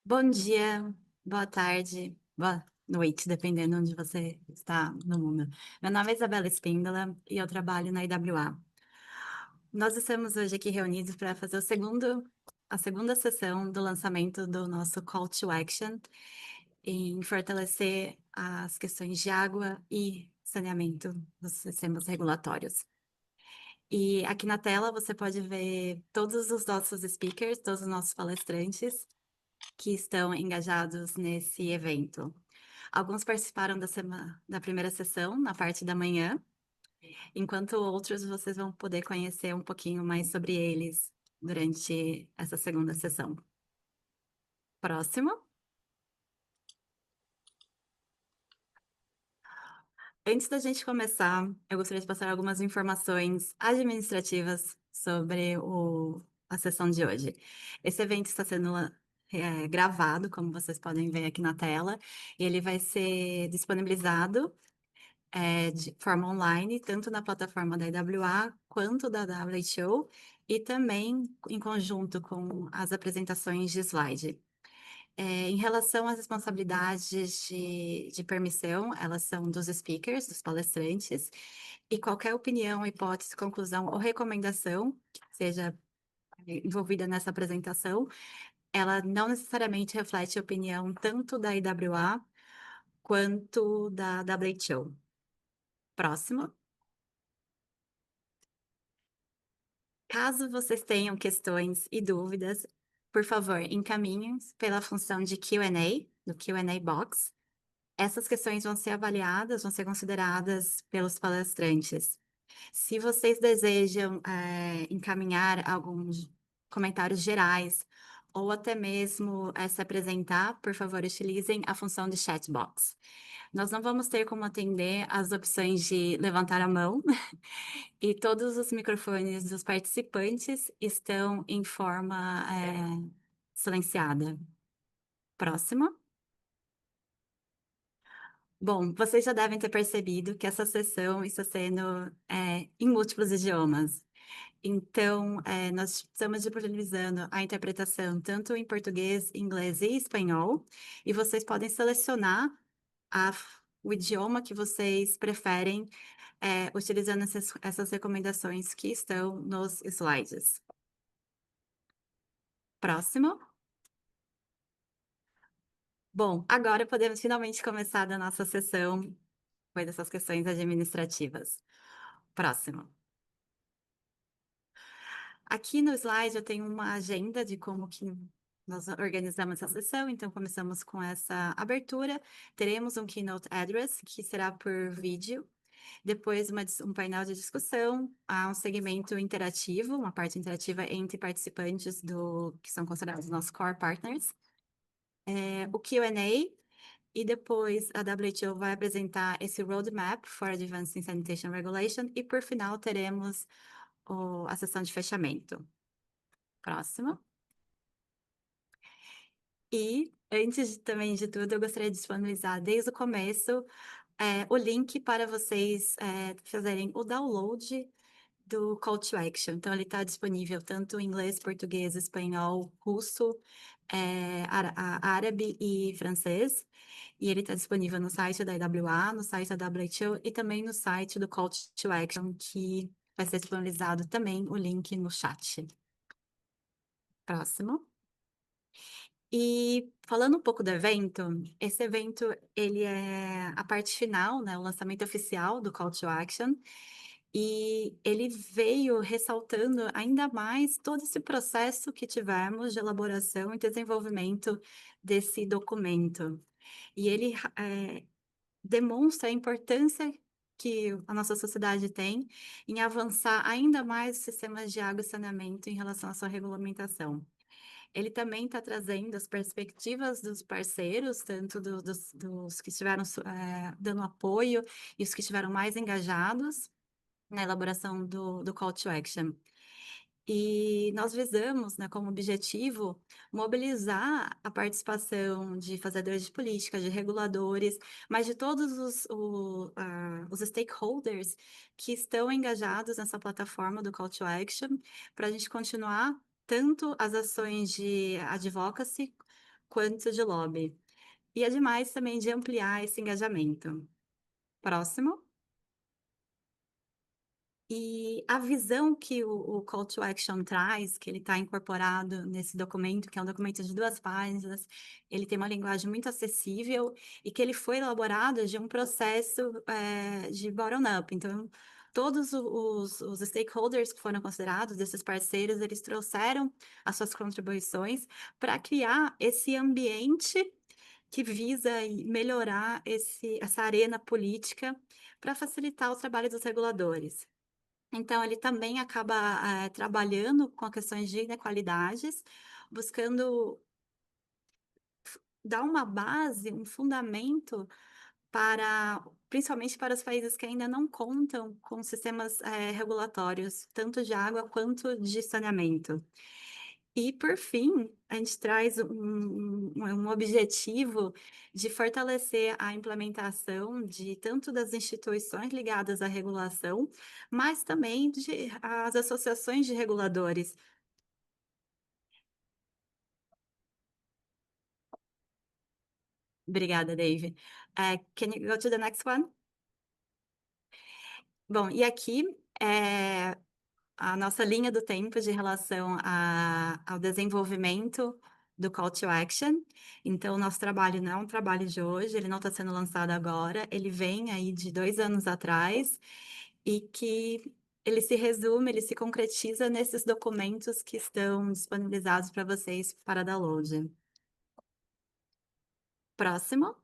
Bom dia, boa tarde, boa noite, dependendo onde você está no mundo. Meu nome é Isabela Espíndola e eu trabalho na IWA. Nós estamos hoje aqui reunidos para fazer a segunda sessão do lançamento do nosso Call to Action em fortalecer as questões de água e saneamento dos sistemas regulatórios. E aqui na tela você pode ver todos os nossos speakers, todos os nossos palestrantes que estão engajados nesse evento. Alguns participaram da primeira sessão, na parte da manhã, enquanto outros vocês vão poder conhecer um pouquinho mais sobre eles durante essa segunda sessão. Próximo. Antes da gente começar, eu gostaria de passar algumas informações administrativas sobre a sessão de hoje. Esse evento está sendo gravado, como vocês podem ver aqui na tela, e ele vai ser disponibilizado de forma online, tanto na plataforma da IWA quanto da WHO, e também em conjunto com as apresentações de slide. Em relação às responsabilidades de permissão, elas são dos speakers, dos palestrantes, e qualquer opinião, hipótese, conclusão ou recomendação que seja envolvida nessa apresentação, ela não necessariamente reflete a opinião tanto da IWA quanto da WHO. Próximo. Caso vocês tenham questões e dúvidas, por favor, encaminhem pela função de Q&A, do Q&A Box. Essas questões vão ser avaliadas, vão ser consideradas pelos palestrantes. Se vocês desejam encaminhar alguns comentários gerais ou até mesmo se apresentar, por favor, utilizem a função de chat box. Nós não vamos ter como atender as opções de levantar a mão e todos os microfones dos participantes estão em forma silenciada. Próximo. Bom, vocês já devem ter percebido que essa sessão está sendo em múltiplos idiomas. Então, nós estamos disponibilizando a interpretação tanto em português, inglês e espanhol, e vocês podem selecionar o idioma que vocês preferem, utilizando essas recomendações que estão nos slides. Próximo. Bom, agora podemos finalmente começar da nossa sessão, depois dessas questões administrativas. Próximo. Aqui no slide eu tenho uma agenda de como que nós organizamos essa sessão, então começamos com essa abertura, teremos um keynote address, que será por vídeo, depois um painel de discussão, há um segmento interativo, uma parte interativa entre participantes que são considerados nossos core partners, o Q&A, e depois a WHO vai apresentar esse Roadmap for Advancing Sanitation Regulation, e por final teremos a sessão de fechamento. Próximo. E, também de tudo, eu gostaria de disponibilizar desde o começo o link para vocês fazerem o download do Call to Action. Então, ele está disponível tanto em inglês, português, espanhol, russo, árabe e francês. E ele está disponível no site da IWA, no site da WHO e também no site do Call to Action, que vai ser disponibilizado também o link no chat. Próximo. E falando um pouco do evento, esse evento ele é a parte final, né, o lançamento oficial do Call to Action, e ele veio ressaltando ainda mais todo esse processo que tivemos de elaboração e desenvolvimento desse documento. E ele demonstra a importância que a nossa sociedade tem em avançar ainda mais os sistemas de água e saneamento em relação à sua regulamentação. Ele também está trazendo as perspectivas dos parceiros, tanto dos que estiveram dando apoio e os que estiveram mais engajados na elaboração do Call to Action. E nós visamos, né, como objetivo, mobilizar a participação de fazedores de política, de reguladores, mas de todos os stakeholders que estão engajados nessa plataforma do Call to Action, para a gente continuar tanto as ações de advocacy quanto de lobby. E é demais também de ampliar esse engajamento. Próximo. E a visão que o Call to Action traz, que ele está incorporado nesse documento, que é um documento de 2 páginas, ele tem uma linguagem muito acessível e que ele foi elaborado de um processo, de bottom-up. Então, todos os stakeholders que foram considerados, desses parceiros, eles trouxeram as suas contribuições para criar esse ambiente que visa melhorar essa arena política para facilitar o trabalho dos reguladores. Então, ele também acaba, trabalhando com questões de inequalidades, buscando dar uma base, um fundamento para principalmente para os países que ainda não contam com sistemas, regulatórios, tanto de água quanto de saneamento. E, por fim, a gente traz um objetivo de fortalecer a implementação de tanto das instituições ligadas à regulação, mas também as associações de reguladores. Obrigada, Dave. Can you go to the next one? Bom, e aqui é a nossa linha do tempo de relação ao desenvolvimento do Call to Action. Então, o nosso trabalho não é um trabalho de hoje, ele não está sendo lançado agora, ele vem aí de 2 anos atrás e que ele se resume, ele se concretiza nesses documentos que estão disponibilizados para vocês para download. Próximo.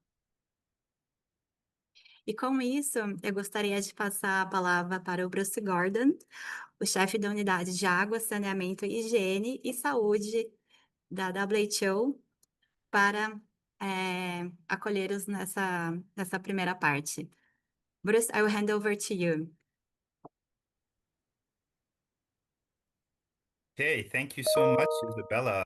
E com isso, eu gostaria de passar a palavra para o Bruce Gordon, o chefe da unidade de água, saneamento, higiene e saúde da WHO, para acolher-os nessa primeira parte. Bruce, I will hand over to you. Okay, thank you so much, Isabella.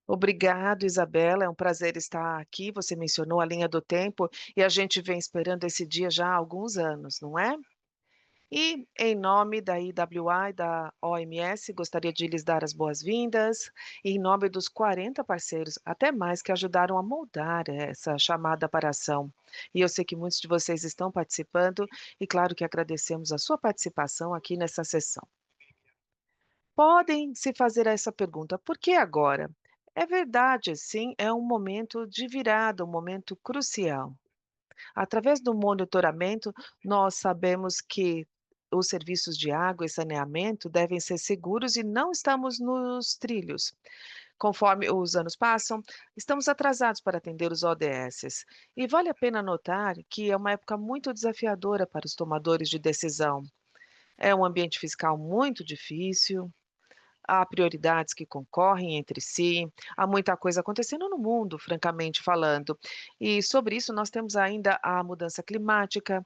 Obrigado, Isabela. É um prazer estar aqui. Você mencionou a linha do tempo e a gente vem esperando esse dia já há alguns anos, não é? E, em nome da IWA e da OMS, gostaria de lhes dar as boas-vindas, e em nome dos 40 parceiros, até mais, que ajudaram a moldar essa chamada para ação. E eu sei que muitos de vocês estão participando, e claro que agradecemos a sua participação aqui nessa sessão. Podem se fazer essa pergunta: por que agora? É verdade, sim, é um momento de virada, um momento crucial. Através do monitoramento, nós sabemos que os serviços de água e saneamento devem ser seguros e não estamos nos trilhos. Conforme os anos passam, estamos atrasados para atender os ODS. E vale a pena notar que é uma época muito desafiadora para os tomadores de decisão. É um ambiente fiscal muito difícil, há prioridades que concorrem entre si, há muita coisa acontecendo no mundo, francamente falando. E sobre isso nós temos ainda a mudança climática,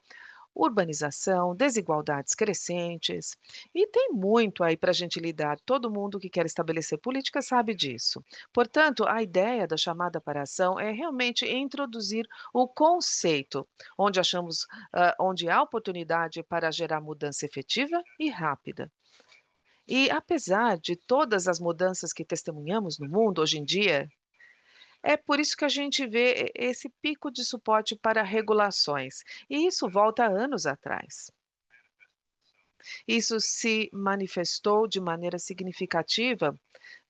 urbanização, desigualdades crescentes, e tem muito aí para a gente lidar. Todo mundo que quer estabelecer política sabe disso. Portanto, a ideia da chamada para a ação é realmente introduzir o conceito, onde há oportunidade para gerar mudança efetiva e rápida. E apesar de todas as mudanças que testemunhamos no mundo hoje em dia, é por isso que a gente vê esse pico de suporte para regulações. E isso volta a anos atrás. Isso se manifestou de maneira significativa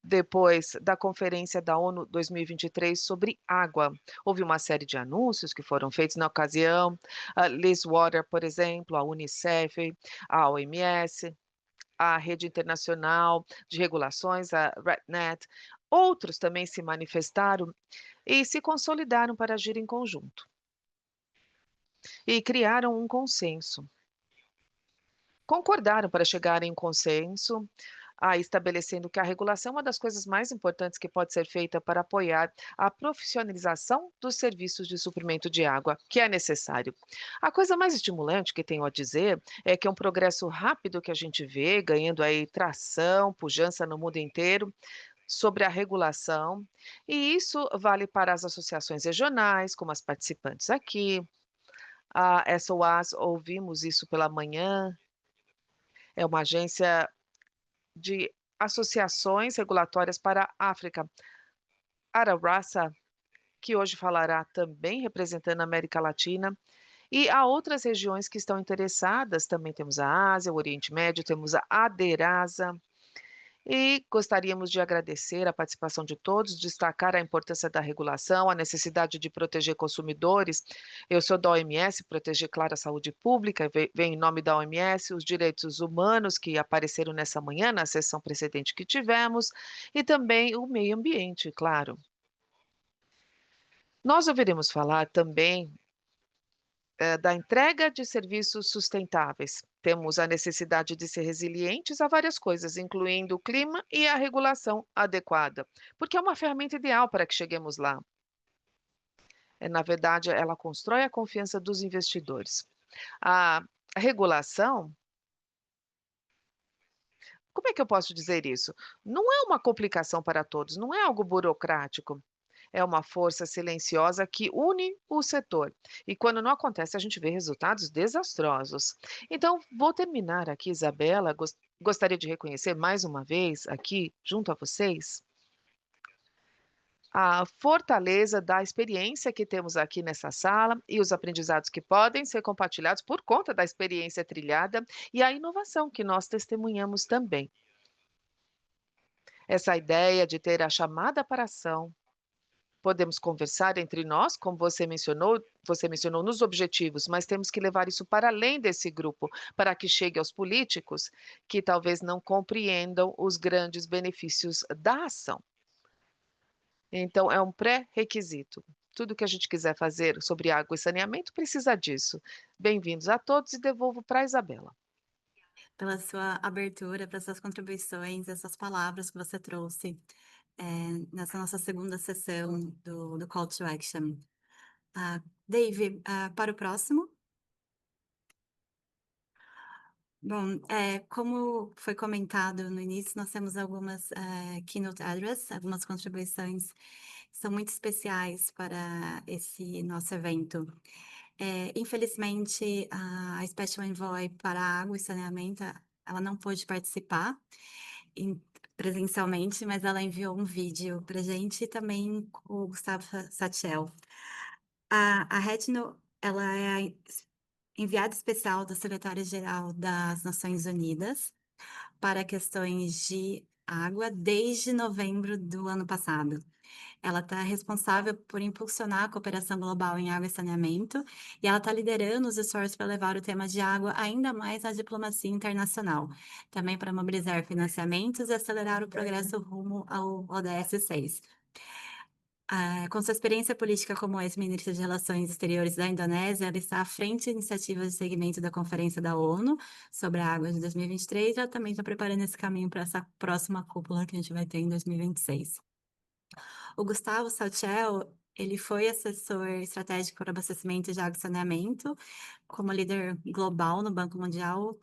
depois da Conferência da ONU 2023 sobre água. Houve uma série de anúncios que foram feitos na ocasião. A Liz Water, por exemplo, a Unicef, a OMS, a Rede Internacional de Regulações, a RedNet, outros também se manifestaram e se consolidaram para agir em conjunto. E criaram um consenso. Concordaram para chegar em um consenso, estabelecendo que a regulação é uma das coisas mais importantes que pode ser feita para apoiar a profissionalização dos serviços de suprimento de água, que é necessário. A coisa mais estimulante que tenho a dizer é que é um progresso rápido que a gente vê, ganhando aí tração, pujança no mundo inteiro, sobre a regulação, e isso vale para as associações regionais, como as participantes aqui, a SOAS, ouvimos isso pela manhã, é uma agência de associações regulatórias para a África. Ararasa, que hoje falará também representando a América Latina. E há outras regiões que estão interessadas, também temos a Ásia, o Oriente Médio, temos a Aderasa. E gostaríamos de agradecer a participação de todos, destacar a importância da regulação, a necessidade de proteger consumidores. Eu sou da OMS, proteger, claro, a saúde pública, vem em nome da OMS, os direitos humanos que apareceram nessa manhã, na sessão precedente que tivemos, e também o meio ambiente, claro. Nós ouviremos falar também da entrega de serviços sustentáveis. Temos a necessidade de ser resilientes a várias coisas, incluindo o clima e a regulação adequada, porque é uma ferramenta ideal para que cheguemos lá. Na verdade, ela constrói a confiança dos investidores. A regulação, como é que eu posso dizer isso? Não é uma complicação para todos, não é algo burocrático. É uma força silenciosa que une o setor. E quando não acontece, a gente vê resultados desastrosos. Então, vou terminar aqui, Isabela. Gostaria de reconhecer mais uma vez, aqui, junto a vocês, a fortaleza da experiência que temos aqui nessa sala e os aprendizados que podem ser compartilhados por conta da experiência trilhada e a inovação que nós testemunhamos também. Essa ideia de ter a chamada para ação. Podemos conversar entre nós, como você mencionou nos objetivos, mas temos que levar isso para além desse grupo, para que chegue aos políticos que talvez não compreendam os grandes benefícios da ação. Então, é um pré-requisito. Tudo que a gente quiser fazer sobre água e saneamento precisa disso. Bem-vindos a todos e devolvo para a Isabela. Pela sua abertura, pelas suas contribuições, essas palavras que você trouxe, nessa nossa segunda sessão do Call to Action. Dave, para o próximo. Bom, como foi comentado no início, nós temos algumas keynote address, algumas contribuições que são muito especiais para esse nosso evento. Infelizmente, a Special Envoy para Água e Saneamento, ela não pôde participar presencialmente, mas ela enviou um vídeo para a gente e também o Gustavo Satchel. A Retno, ela é a enviada especial da Secretária-Geral das Nações Unidas para questões de água desde novembro do ano passado. Ela está responsável por impulsionar a cooperação global em água e saneamento, e ela está liderando os esforços para levar o tema de água ainda mais à diplomacia internacional, também para mobilizar financiamentos e acelerar o progresso rumo ao ODS 6. Com sua experiência política como ex-ministra de Relações Exteriores da Indonésia, ela está à frente de iniciativas de segmento da Conferência da ONU sobre a Água de 2023 e ela também está preparando esse caminho para essa próxima cúpula que a gente vai ter em 2026. O Gustavo Salchel, ele foi assessor estratégico para abastecimento de água e saneamento, como líder global no Banco Mundial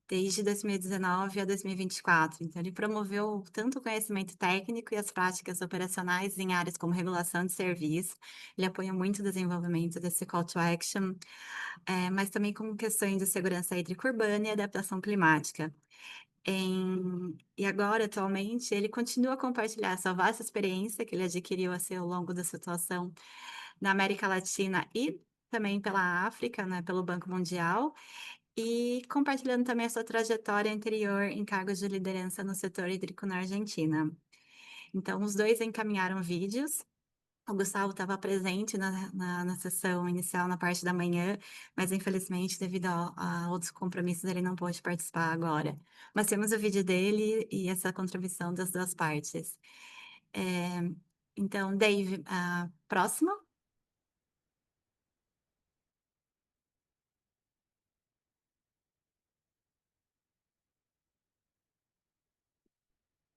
desde 2019 a 2024. Então, ele promoveu tanto o conhecimento técnico e as práticas operacionais em áreas como regulação de serviço. Ele apoia muito o desenvolvimento desse call to action, mas também com questões de segurança hídrica urbana e adaptação climática. E agora, atualmente, ele continua a compartilhar essa vasta experiência que ele adquiriu assim, ao longo da situação na América Latina e também pela África, né, pelo Banco Mundial, e compartilhando também a sua trajetória anterior em cargos de liderança no setor hídrico na Argentina. Então, os dois encaminharam vídeos. O Gustavo estava presente na sessão inicial, na parte da manhã, mas infelizmente, devido a outros compromissos, ele não pôde participar agora. Mas temos o vídeo dele e essa contribuição das duas partes. É, então, Dave, próximo.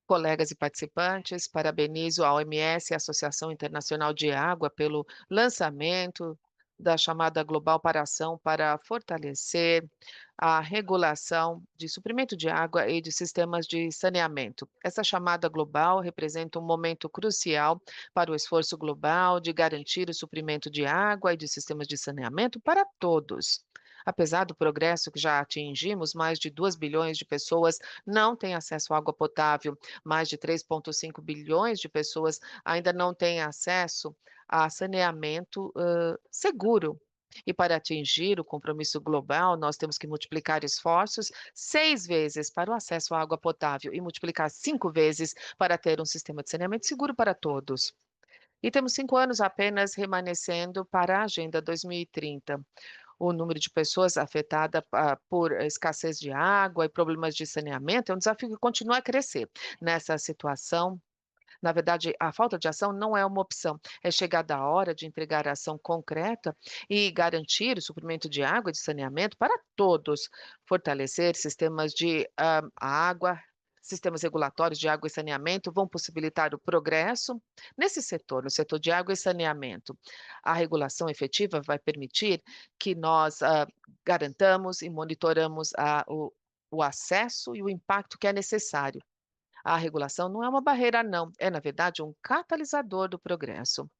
Colegas e participantes, parabenizo a OMS, a Associação Internacional de Água, pelo lançamento da chamada Global para Ação para fortalecer a regulação de suprimento de água e de sistemas de saneamento. Essa chamada global representa um momento crucial para o esforço global de garantir o suprimento de água e de sistemas de saneamento para todos. Apesar do progresso que já atingimos, mais de 2 bilhões de pessoas não têm acesso à água potável, mais de 3,5 bilhões de pessoas ainda não têm acesso a saneamento seguro. E para atingir o compromisso global, nós temos que multiplicar esforços 6 vezes para o acesso à água potável e multiplicar 5 vezes para ter um sistema de saneamento seguro para todos. E temos 5 anos apenas remanescendo para a Agenda 2030. O número de pessoas afetadas por escassez de água e problemas de saneamento é um desafio que continua a crescer. Nessa situação, na verdade, a falta de ação não é uma opção. É chegada a hora de entregar ação concreta e garantir o suprimento de água e de saneamento para todos. Fortalecer sistemas de água, sistemas regulatórios de água e saneamento vão possibilitar o progresso nesse setor, no setor de água e saneamento. A regulação efetiva vai permitir que nós garantamos e monitoramos o acesso e o impacto que é necessário. A regulação não é uma barreira, não, é, na verdade, um catalisador do progresso.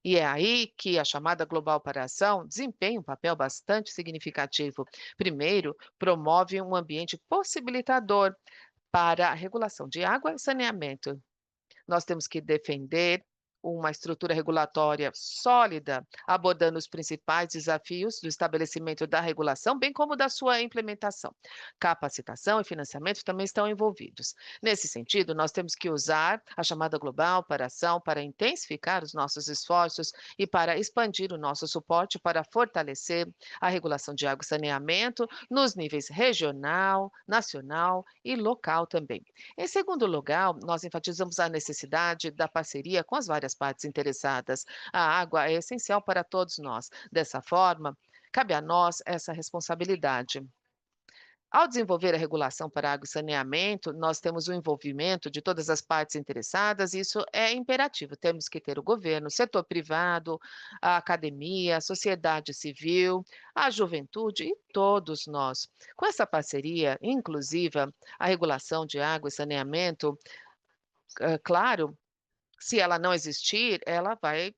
E é aí que a chamada global para a ação desempenha um papel bastante significativo. Primeiro, promove um ambiente possibilitador para a regulação de água e saneamento. Nós temos que defender uma estrutura regulatória sólida, abordando os principais desafios do estabelecimento da regulação, bem como da sua implementação. Capacitação e financiamento também estão envolvidos. Nesse sentido, nós temos que usar a chamada global para ação para intensificar os nossos esforços e para expandir o nosso suporte para fortalecer a regulação de água e saneamento nos níveis regional, nacional e local também. Em segundo lugar, nós enfatizamos a necessidade da parceria com as várias partes interessadas. A água é essencial para todos nós. Dessa forma, cabe a nós essa responsabilidade. Ao desenvolver a regulação para água e saneamento, nós temos o envolvimento de todas as partes interessadas, e isso é imperativo. Temos que ter o governo, o setor privado, a academia, a sociedade civil, a juventude e todos nós. Com essa parceria inclusiva, a regulação de água e saneamento, claro, se ela não existir, ela vai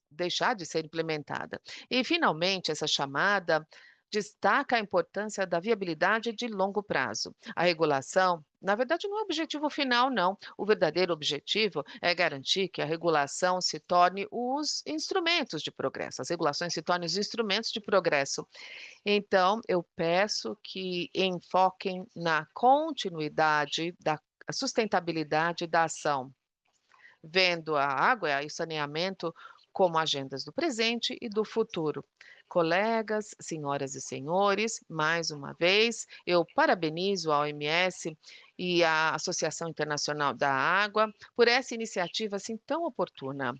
deixar de ser implementada. E, finalmente, essa chamada destaca a importância da viabilidade de longo prazo. A regulação, na verdade, não é o objetivo final, não. O verdadeiro objetivo é garantir que a regulação se torne os instrumentos de progresso, as regulações se tornem os instrumentos de progresso. Então, eu peço que enfoquem na continuidade da sustentabilidade da ação, vendo a água e o saneamento como agendas do presente e do futuro. Colegas, senhoras e senhores, mais uma vez, eu parabenizo a OMS e a Associação Internacional da Água por essa iniciativa assim tão oportuna.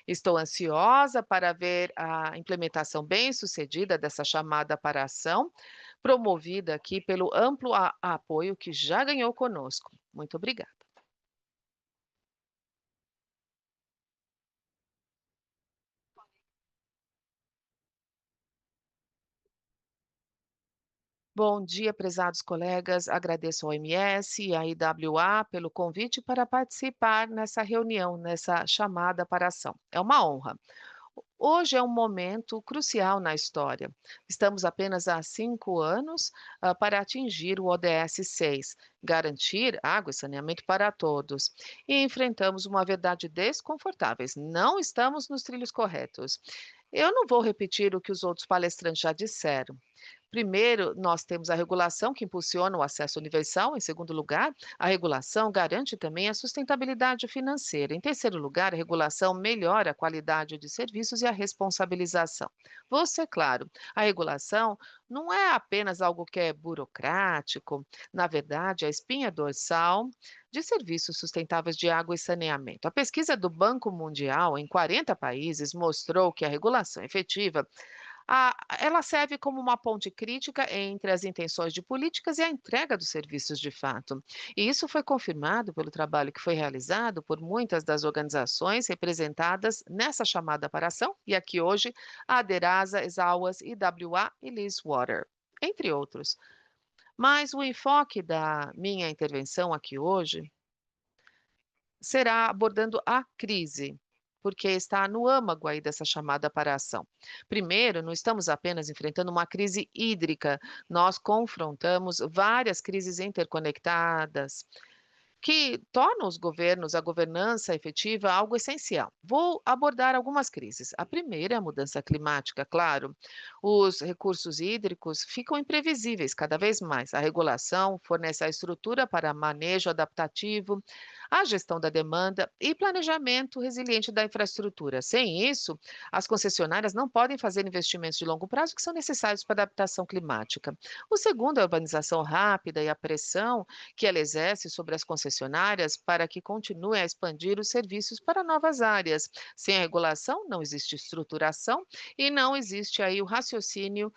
Estou ansiosa para ver a implementação bem-sucedida dessa chamada para a ação, promovida aqui pelo amplo apoio que já ganhou conosco. Muito obrigada. Bom dia, prezados colegas. Agradeço ao OMS e à IWA pelo convite para participar nessa reunião, nessa chamada para ação. É uma honra. Hoje é um momento crucial na história. Estamos apenas há 5 anos para atingir o ODS 6, garantir água e saneamento para todos. E enfrentamos uma verdade desconfortável. Não estamos nos trilhos corretos. Eu não vou repetir o que os outros palestrantes já disseram. Primeiro, nós temos a regulação que impulsiona o acesso universal. Em segundo lugar, a regulação garante também a sustentabilidade financeira. Em terceiro lugar, a regulação melhora a qualidade de serviços e a responsabilização. Vou ser claro, a regulação não é apenas algo que é burocrático, na verdade, é a espinha dorsal de serviços sustentáveis de água e saneamento. A pesquisa do Banco Mundial em 40 países mostrou que a regulação efetiva ela serve como uma ponte crítica entre as intenções de políticas e a entrega dos serviços de fato. E isso foi confirmado pelo trabalho que foi realizado por muitas das organizações representadas nessa chamada para ação, e aqui hoje a Aderasa, Exawas, IWA e Water, entre outros. Mas o enfoque da minha intervenção aqui hoje será abordando a crise. porque está no âmago aí dessa chamada para a ação. Primeiro, não estamos apenas enfrentando uma crise hídrica, nós confrontamos várias crises interconectadas, que tornam os governos, a governança efetiva, algo essencial. Vou abordar algumas crises. A primeira é a mudança climática, claro. Os recursos hídricos ficam imprevisíveis cada vez mais. A regulação fornece a estrutura para manejo adaptativo, a gestão da demanda e planejamento resiliente da infraestrutura. Sem isso, as concessionárias não podem fazer investimentos de longo prazo que são necessários para a adaptação climática. O segundo é a urbanização rápida e a pressão que ela exerce sobre as concessionárias para que continuem a expandir os serviços para novas áreas. Sem a regulação, não existe estruturação e não existe aí o raciocínio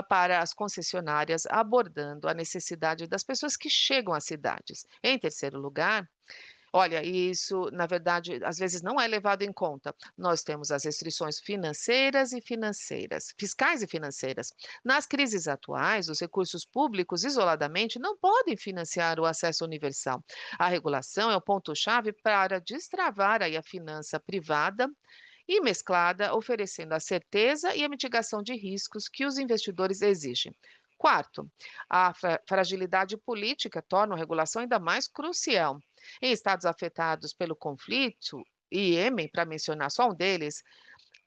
para as concessionárias abordando a necessidade das pessoas que chegam às cidades. Em terceiro lugar, olha, isso, na verdade, às vezes não é levado em conta. Nós temos as restrições fiscais e financeiras. Nas crises atuais, os recursos públicos, isoladamente, não podem financiar o acesso universal. A regulação é o ponto-chave para destravar aí a finança privada e mesclada, oferecendo a certeza e a mitigação de riscos que os investidores exigem. Quarto, a fragilidade política torna a regulação ainda mais crucial. Em estados afetados pelo conflito, e Iêmen, para mencionar só um deles,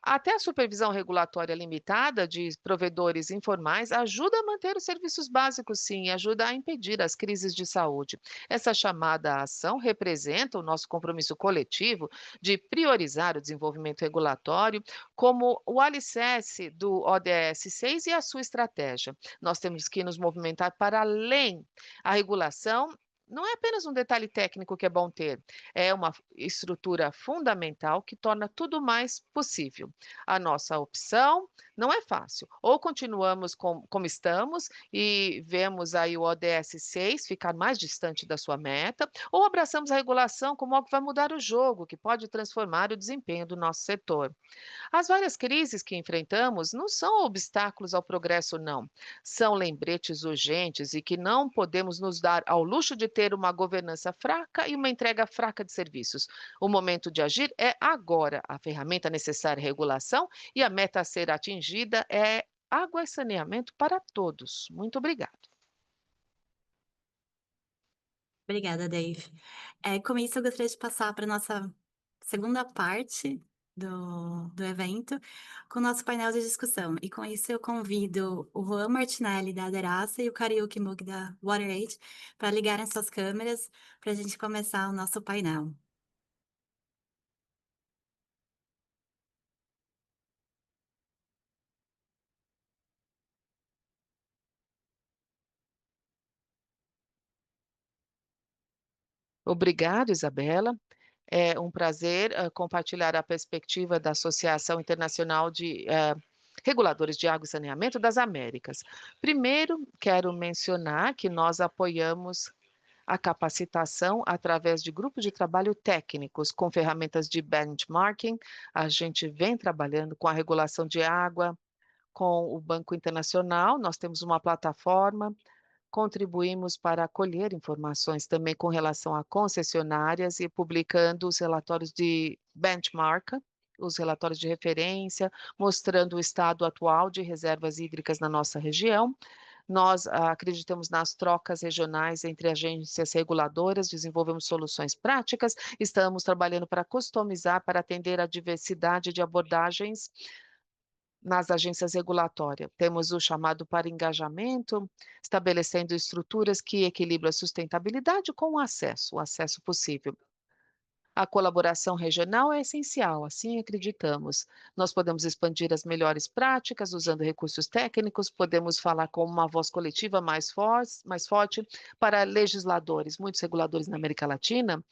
até a supervisão regulatória limitada de provedores informais ajuda a manter os serviços básicos, sim, e ajuda a impedir as crises de saúde. Essa chamada ação representa o nosso compromisso coletivo de priorizar o desenvolvimento regulatório como o alicerce do ODS 6 e a sua estratégia. Nós temos que nos movimentar para além. A regulação não é apenas um detalhe técnico que é bom ter, é uma estrutura fundamental que torna tudo mais possível. A nossa opção não é fácil. Ou continuamos como estamos e vemos aí o ODS 6 ficar mais distante da sua meta, ou abraçamos a regulação como algo que vai mudar o jogo, que pode transformar o desempenho do nosso setor. As várias crises que enfrentamos não são obstáculos ao progresso, não. São lembretes urgentes e que não podemos nos dar ao luxo de ter uma governança fraca e uma entrega fraca de serviços. O momento de agir é agora. A ferramenta necessária é regulação e a meta a ser atingida é água e saneamento para todos. Muito obrigada. Obrigada, Dave. Com isso, eu gostaria de passar para a nossa segunda parte do evento, com o nosso painel de discussão. E com isso, eu convido o Juan Martinelli, da Aderaça, e o Kariuki Mug, da WaterAid, para ligarem suas câmeras para a gente começar o nosso painel. Obrigada, Isabela. É um prazer compartilhar a perspectiva da Associação Internacional de Reguladores de Água e Saneamento das Américas. Primeiro, quero mencionar que nós apoiamos a capacitação através de grupos de trabalho técnicos com ferramentas de benchmarking. A gente vem trabalhando com a regulação de água, com o Banco Internacional, nós temos uma plataforma. Contribuímos para colher informações também com relação a concessionárias e publicando os relatórios de benchmark, os relatórios de referência, mostrando o estado atual de reservas hídricas na nossa região. Nós acreditamos nas trocas regionais entre agências reguladoras, desenvolvemos soluções práticas, estamos trabalhando para customizar, para atender a diversidade de abordagens nas agências regulatórias. Temos o chamado para engajamento, estabelecendo estruturas que equilibram a sustentabilidade com o acesso possível. A colaboração regional é essencial, assim acreditamos. Nós podemos expandir as melhores práticas usando recursos técnicos, podemos falar com uma voz coletiva mais forte para legisladores, muitos reguladores na América Latina.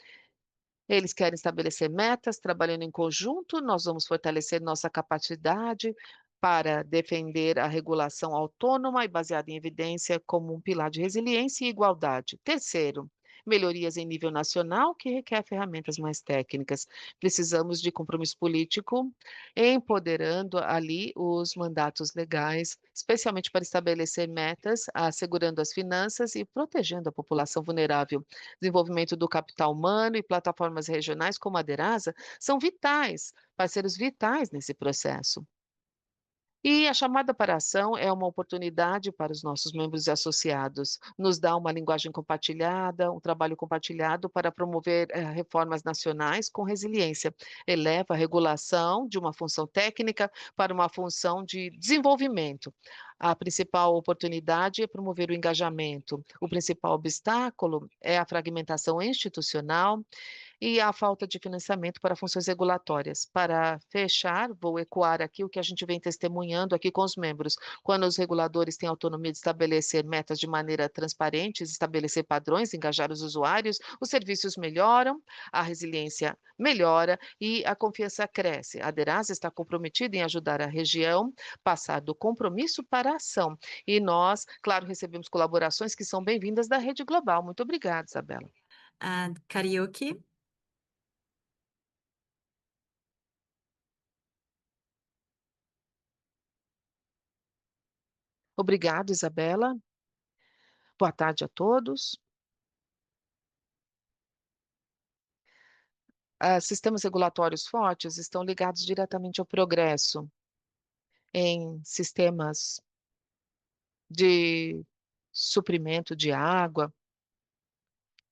Eles querem estabelecer metas, trabalhando em conjunto, nós vamos fortalecer nossa capacidade para defender a regulação autônoma e baseada em evidência como um pilar de resiliência e igualdade. Terceiro, melhorias em nível nacional que requer ferramentas mais técnicas. Precisamos de compromisso político, empoderando ali os mandatos legais, especialmente para estabelecer metas, assegurando as finanças e protegendo a população vulnerável. Desenvolvimento do capital humano e plataformas regionais como a Derasa são vitais, parceiros vitais nesse processo. E a chamada para a ação é uma oportunidade para os nossos membros e associados. Nos dá uma linguagem compartilhada, um trabalho compartilhado para promover reformas nacionais com resiliência. Eleva a regulação de uma função técnica para uma função de desenvolvimento. A principal oportunidade é promover o engajamento. O principal obstáculo é a fragmentação institucional e a falta de financiamento para funções regulatórias. Para fechar, vou ecoar aqui o que a gente vem testemunhando aqui com os membros. Quando os reguladores têm autonomia de estabelecer metas de maneira transparente, estabelecer padrões, engajar os usuários, os serviços melhoram, a resiliência melhora e a confiança cresce. A Derasa está comprometida em ajudar a região passar do compromisso para a ação. E nós, claro, recebemos colaborações que são bem-vindas da rede global. Muito obrigada, Isabela. Karaoke. Obrigada, Isabela. Boa tarde a todos. Sistemas regulatórios fortes estão ligados diretamente ao progresso em sistemas de suprimento de água,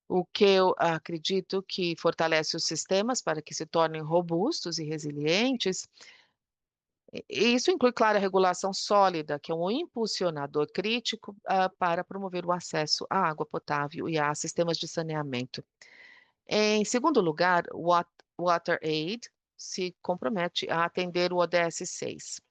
o que eu acredito que fortalece os sistemas para que se tornem robustos e resilientes. E isso inclui, claro, a regulação sólida, que é um impulsionador crítico para promover o acesso à água potável e a sistemas de saneamento. Em segundo lugar, o WaterAid se compromete a atender o ODS 6.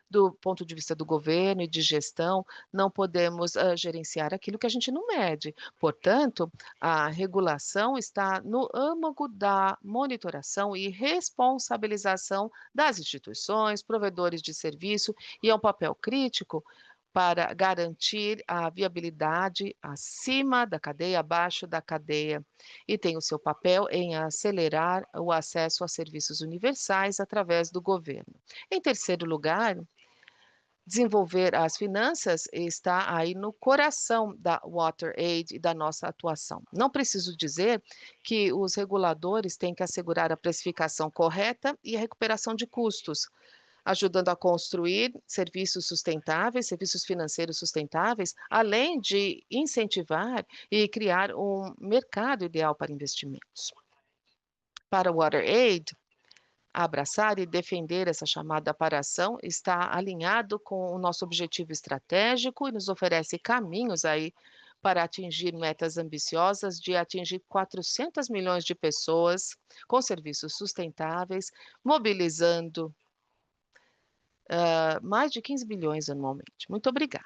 Do ponto de vista do governo e de gestão, não podemos gerenciar aquilo que a gente não mede. Portanto, a regulação está no âmago da monitoração e responsabilização das instituições, provedores de serviço, e é um papel crítico para garantir a viabilidade acima da cadeia, abaixo da cadeia, e tem o seu papel em acelerar o acesso a serviços universais através do governo. Em terceiro lugar, desenvolver as finanças está aí no coração da WaterAid e da nossa atuação. Não preciso dizer que os reguladores têm que assegurar a precificação correta e a recuperação de custos, ajudando a construir serviços sustentáveis, serviços financeiros sustentáveis, além de incentivar e criar um mercado ideal para investimentos. Para o WaterAid, abraçar e defender essa chamada para ação está alinhado com o nosso objetivo estratégico e nos oferece caminhos aí para atingir metas ambiciosas de atingir 400 milhões de pessoas com serviços sustentáveis, mobilizando mais de 15 bilhões anualmente. Muito obrigada.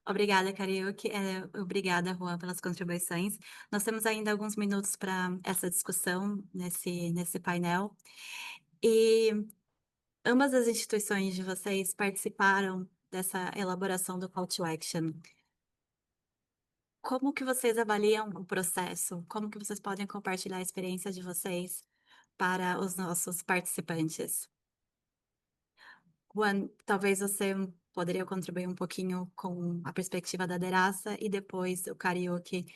Obrigada, Karaoke. Obrigada, Juan, pelas contribuições. Nós temos ainda alguns minutos para essa discussão nesse painel. E ambas as instituições de vocês participaram dessa elaboração do Call to Action. Como que vocês avaliam o processo? Como que vocês podem compartilhar a experiência de vocês para os nossos participantes? Juan, talvez você poderia contribuir um pouquinho com a perspectiva da Derasa e depois o Karaoke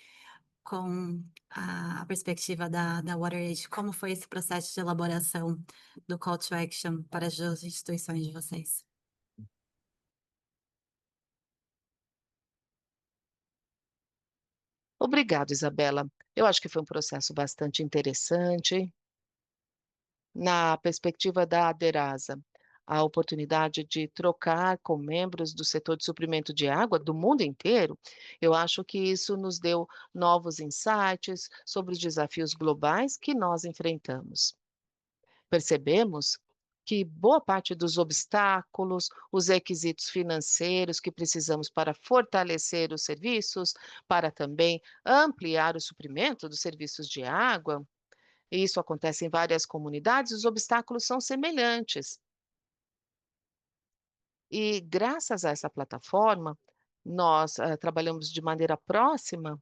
com a perspectiva da WaterAid. Como foi esse processo de elaboração do Call to Action para as duas instituições de vocês? Obrigado, Isabela. Eu acho que foi um processo bastante interessante. Na perspectiva da Aderasa, a oportunidade de trocar com membros do setor de suprimento de água do mundo inteiro, eu acho que isso nos deu novos insights sobre os desafios globais que nós enfrentamos. Percebemos que boa parte dos obstáculos, os requisitos financeiros que precisamos para fortalecer os serviços, para também ampliar o suprimento dos serviços de água, e isso acontece em várias comunidades, os obstáculos são semelhantes. E graças a essa plataforma, Nós, trabalhamos de maneira próxima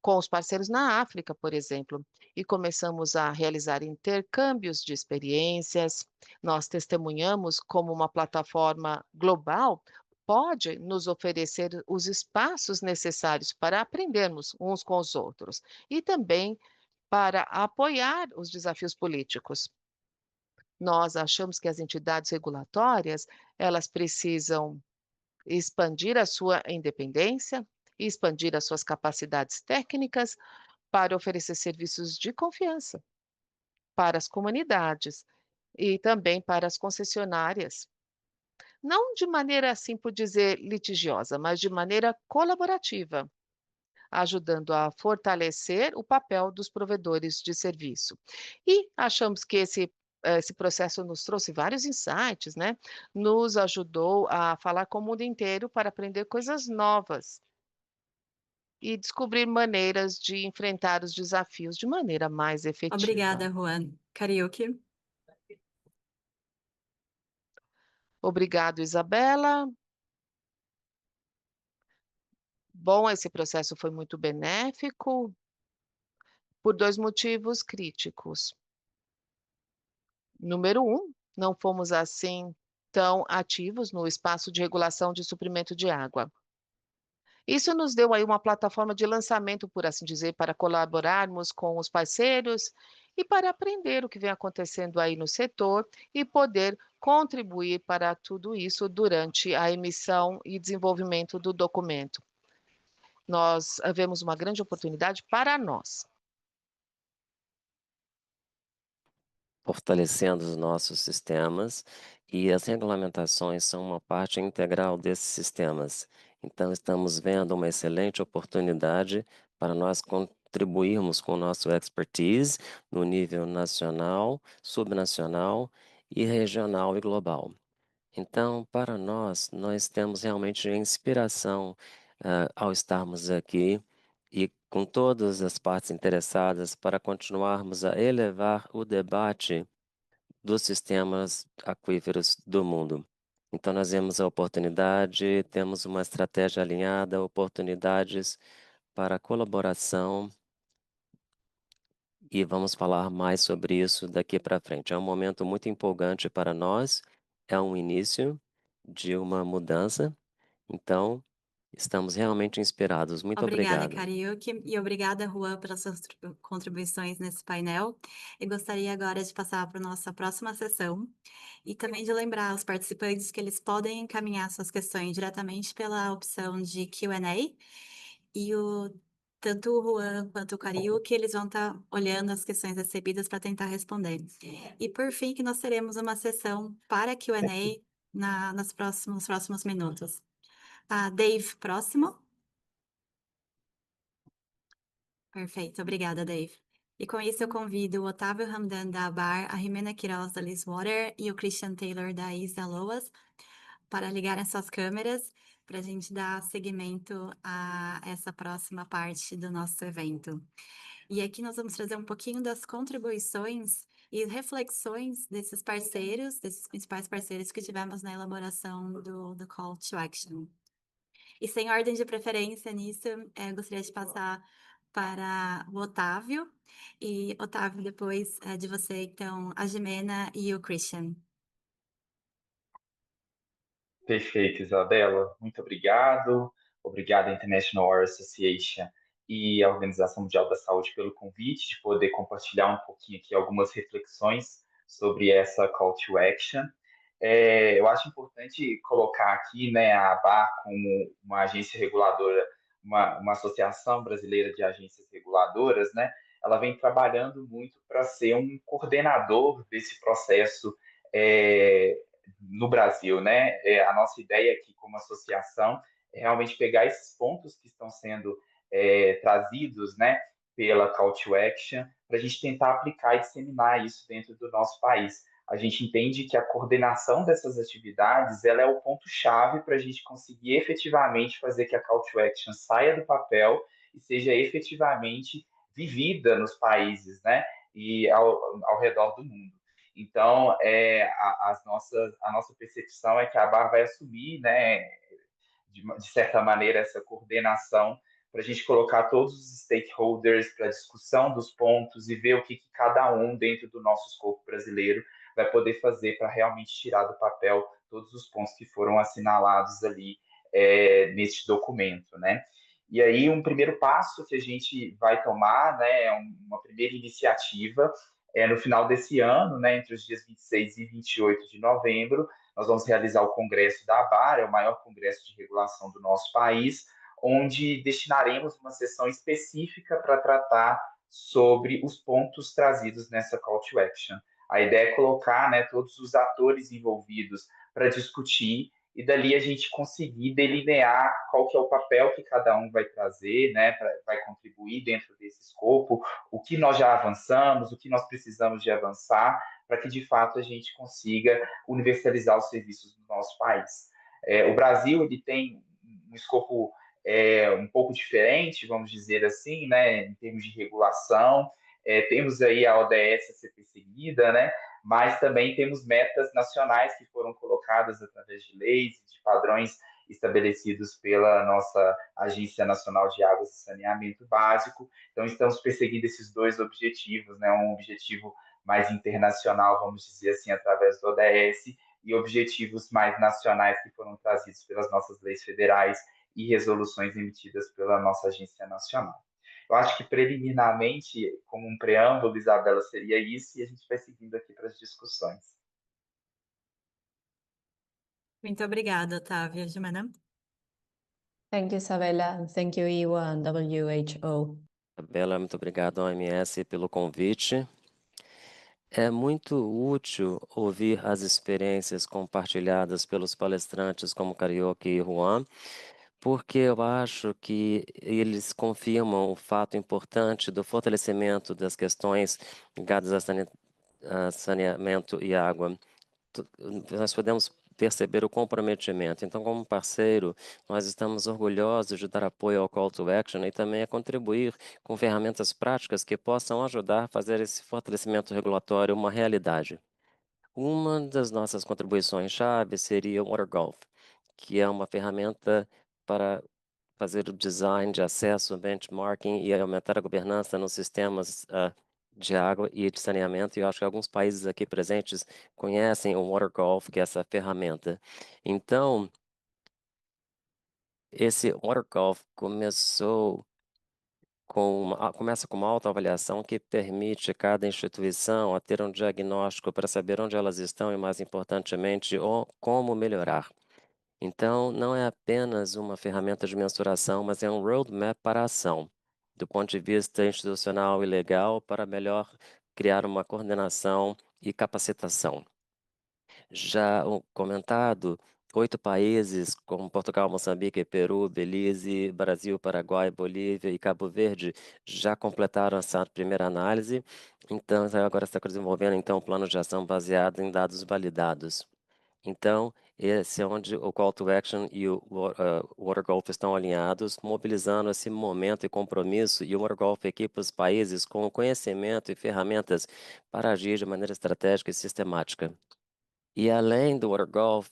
com os parceiros na África, por exemplo, e começamos a realizar intercâmbios de experiências. Nós testemunhamos como uma plataforma global pode nos oferecer os espaços necessários para aprendermos uns com os outros e também para apoiar os desafios políticos. Nós achamos que as entidades regulatórias, elas precisam expandir a sua independência, expandir as suas capacidades técnicas para oferecer serviços de confiança para as comunidades e também para as concessionárias. Não de maneira, assim por dizer, litigiosa, mas de maneira colaborativa, ajudando a fortalecer o papel dos provedores de serviço. E achamos que esse processo nos trouxe vários insights, né? Nos ajudou a falar com o mundo inteiro para aprender coisas novas e descobrir maneiras de enfrentar os desafios de maneira mais efetiva. Obrigada, Juan. Karaoke. Obrigado, Isabela. Bom, esse processo foi muito benéfico por 2 motivos críticos. Número um, não fomos assim tão ativos no espaço de regulação de suprimento de água. Isso nos deu aí uma plataforma de lançamento, por assim dizer, para colaborarmos com os parceiros e para aprender o que vem acontecendo aí no setor e poder contribuir para tudo isso durante a emissão e desenvolvimento do documento. Nós vemos uma grande oportunidade para nós. Fortalecendo os nossos sistemas, e as regulamentações são uma parte integral desses sistemas. Então, estamos vendo uma excelente oportunidade para nós contribuirmos com o nosso expertise no nível nacional, subnacional e regional e global. Então, para nós temos realmente inspiração, ao estarmos aqui e com todas as partes interessadas para continuarmos a elevar o debate dos sistemas aquíferos do mundo. Então, nós vemos a oportunidade, temos uma estratégia alinhada, oportunidades para colaboração e vamos falar mais sobre isso daqui para frente. É um momento muito empolgante para nós, é um início de uma mudança, então estamos realmente inspirados. Muito Obrigada, obrigado. Karaoke, e obrigada, Juan, pelas suas contribuições nesse painel. Eu gostaria agora de passar para a nossa próxima sessão e também de lembrar aos participantes que eles podem encaminhar suas questões diretamente pela opção de Q&A e tanto o Juan quanto o Karaoke, eles vão estar olhando as questões recebidas para tentar responder. E por fim, que nós teremos uma sessão para Q&A nos próximos minutos. Dave, próximo. Perfeito, obrigada, Dave. E com isso eu convido o Otávio Hamdan da ABAR, a Jimena Queiroz da Water e o Christian Taylor da Isa Loas para ligarem suas câmeras para a gente dar seguimento a essa próxima parte do nosso evento. E aqui nós vamos trazer um pouquinho das contribuições e reflexões desses parceiros, desses principais parceiros que tivemos na elaboração do Call to Action. E sem ordem de preferência nisso, gostaria de passar para o Otávio. E, Otávio, depois de você, então, a Jimena e o Christian. Perfeito, Isabela. Muito obrigado. Obrigado à International Water Association e à Organização Mundial da Saúde pelo convite de poder compartilhar um pouquinho aqui algumas reflexões sobre essa call to action. Eu acho importante colocar aqui, né, a ABAR como uma agência reguladora, uma associação brasileira de agências reguladoras, né? Ela vem trabalhando muito para ser um coordenador desse processo é, no Brasil, né? A nossa ideia aqui como associação é realmente pegar esses pontos que estão sendo trazidos, né, pela Call to Action, para a gente tentar aplicar e disseminar isso dentro do nosso país. A gente entende que a coordenação dessas atividades ela é o ponto-chave para a gente conseguir efetivamente fazer que a Call to Action saia do papel e seja efetivamente vivida nos países, né, e ao redor do mundo. Então, a nossa percepção é que a ABAR vai assumir, né, de certa maneira, essa coordenação para a gente colocar todos os stakeholders para discussão dos pontos e ver o que cada um dentro do nosso escopo brasileiro vai poder fazer para realmente tirar do papel todos os pontos que foram assinalados ali neste documento, né? E aí, um primeiro passo que a gente vai tomar, né, é uma primeira iniciativa, no final desse ano, né, entre os dias 26 e 28 de novembro, nós vamos realizar o Congresso da ABAR, é o maior congresso de regulação do nosso país, onde destinaremos uma sessão específica para tratar sobre os pontos trazidos nessa Call to Action. A ideia é colocar, né, todos os atores envolvidos para discutir e dali a gente conseguir delinear qual que é o papel que cada um vai trazer, né, vai contribuir dentro desse escopo, o que nós já avançamos, o que nós precisamos de avançar, para que de fato a gente consiga universalizar os serviços do nosso país. O Brasil ele tem um escopo um pouco diferente, vamos dizer assim, né, em termos de regulação. Temos aí a ODS a ser perseguida, né, mas também temos metas nacionais que foram colocadas através de leis, de padrões estabelecidos pela nossa Agência Nacional de Águas e Saneamento Básico. Então, estamos perseguindo esses dois objetivos, né? Um objetivo mais internacional, vamos dizer assim, através do ODS, e objetivos mais nacionais que foram trazidos pelas nossas leis federais e resoluções emitidas pela nossa Agência Nacional. Eu acho que preliminarmente, como um preâmbulo, Isabela, seria isso, e a gente vai seguindo aqui para as discussões. Muito obrigada, Otávio. Jimena? Thank you, Isabella. Thank you, Iwa and WHO. Isabela, muito obrigado, OMS, pelo convite. É muito útil ouvir as experiências compartilhadas pelos palestrantes como Carioca e Juan, porque eu acho que eles confirmam o fato importante do fortalecimento das questões ligadas a saneamento e água. Nós podemos perceber o comprometimento. Então, como parceiro, nós estamos orgulhosos de dar apoio ao Call to Action e também a contribuir com ferramentas práticas que possam ajudar a fazer esse fortalecimento regulatório uma realidade. Uma das nossas contribuições-chave seria o WaterGolf, que é uma ferramenta para fazer o design de acesso, benchmarking e aumentar a governança nos sistemas de água e de saneamento. E eu acho que alguns países aqui presentes conhecem o WaterGolf, que é essa ferramenta. Então, esse WaterGolf começa com uma autoavaliação que permite a cada instituição a ter um diagnóstico para saber onde elas estão e, mais importantemente, como melhorar. Então, não é apenas uma ferramenta de mensuração, mas é um roadmap para a ação, do ponto de vista institucional e legal, para melhor criar uma coordenação e capacitação. Já o comentado, 8 países, como Portugal, Moçambique, Peru, Belize, Brasil, Paraguai, Bolívia e Cabo Verde, já completaram essa primeira análise. Então, agora está desenvolvendo um plano de ação baseado em dados validados. Então, esse é onde o Call to Action e o WaterGolf estão alinhados, mobilizando esse momento e compromisso, e o WaterGolf equipa os países com conhecimento e ferramentas para agir de maneira estratégica e sistemática. E além do WaterGolf,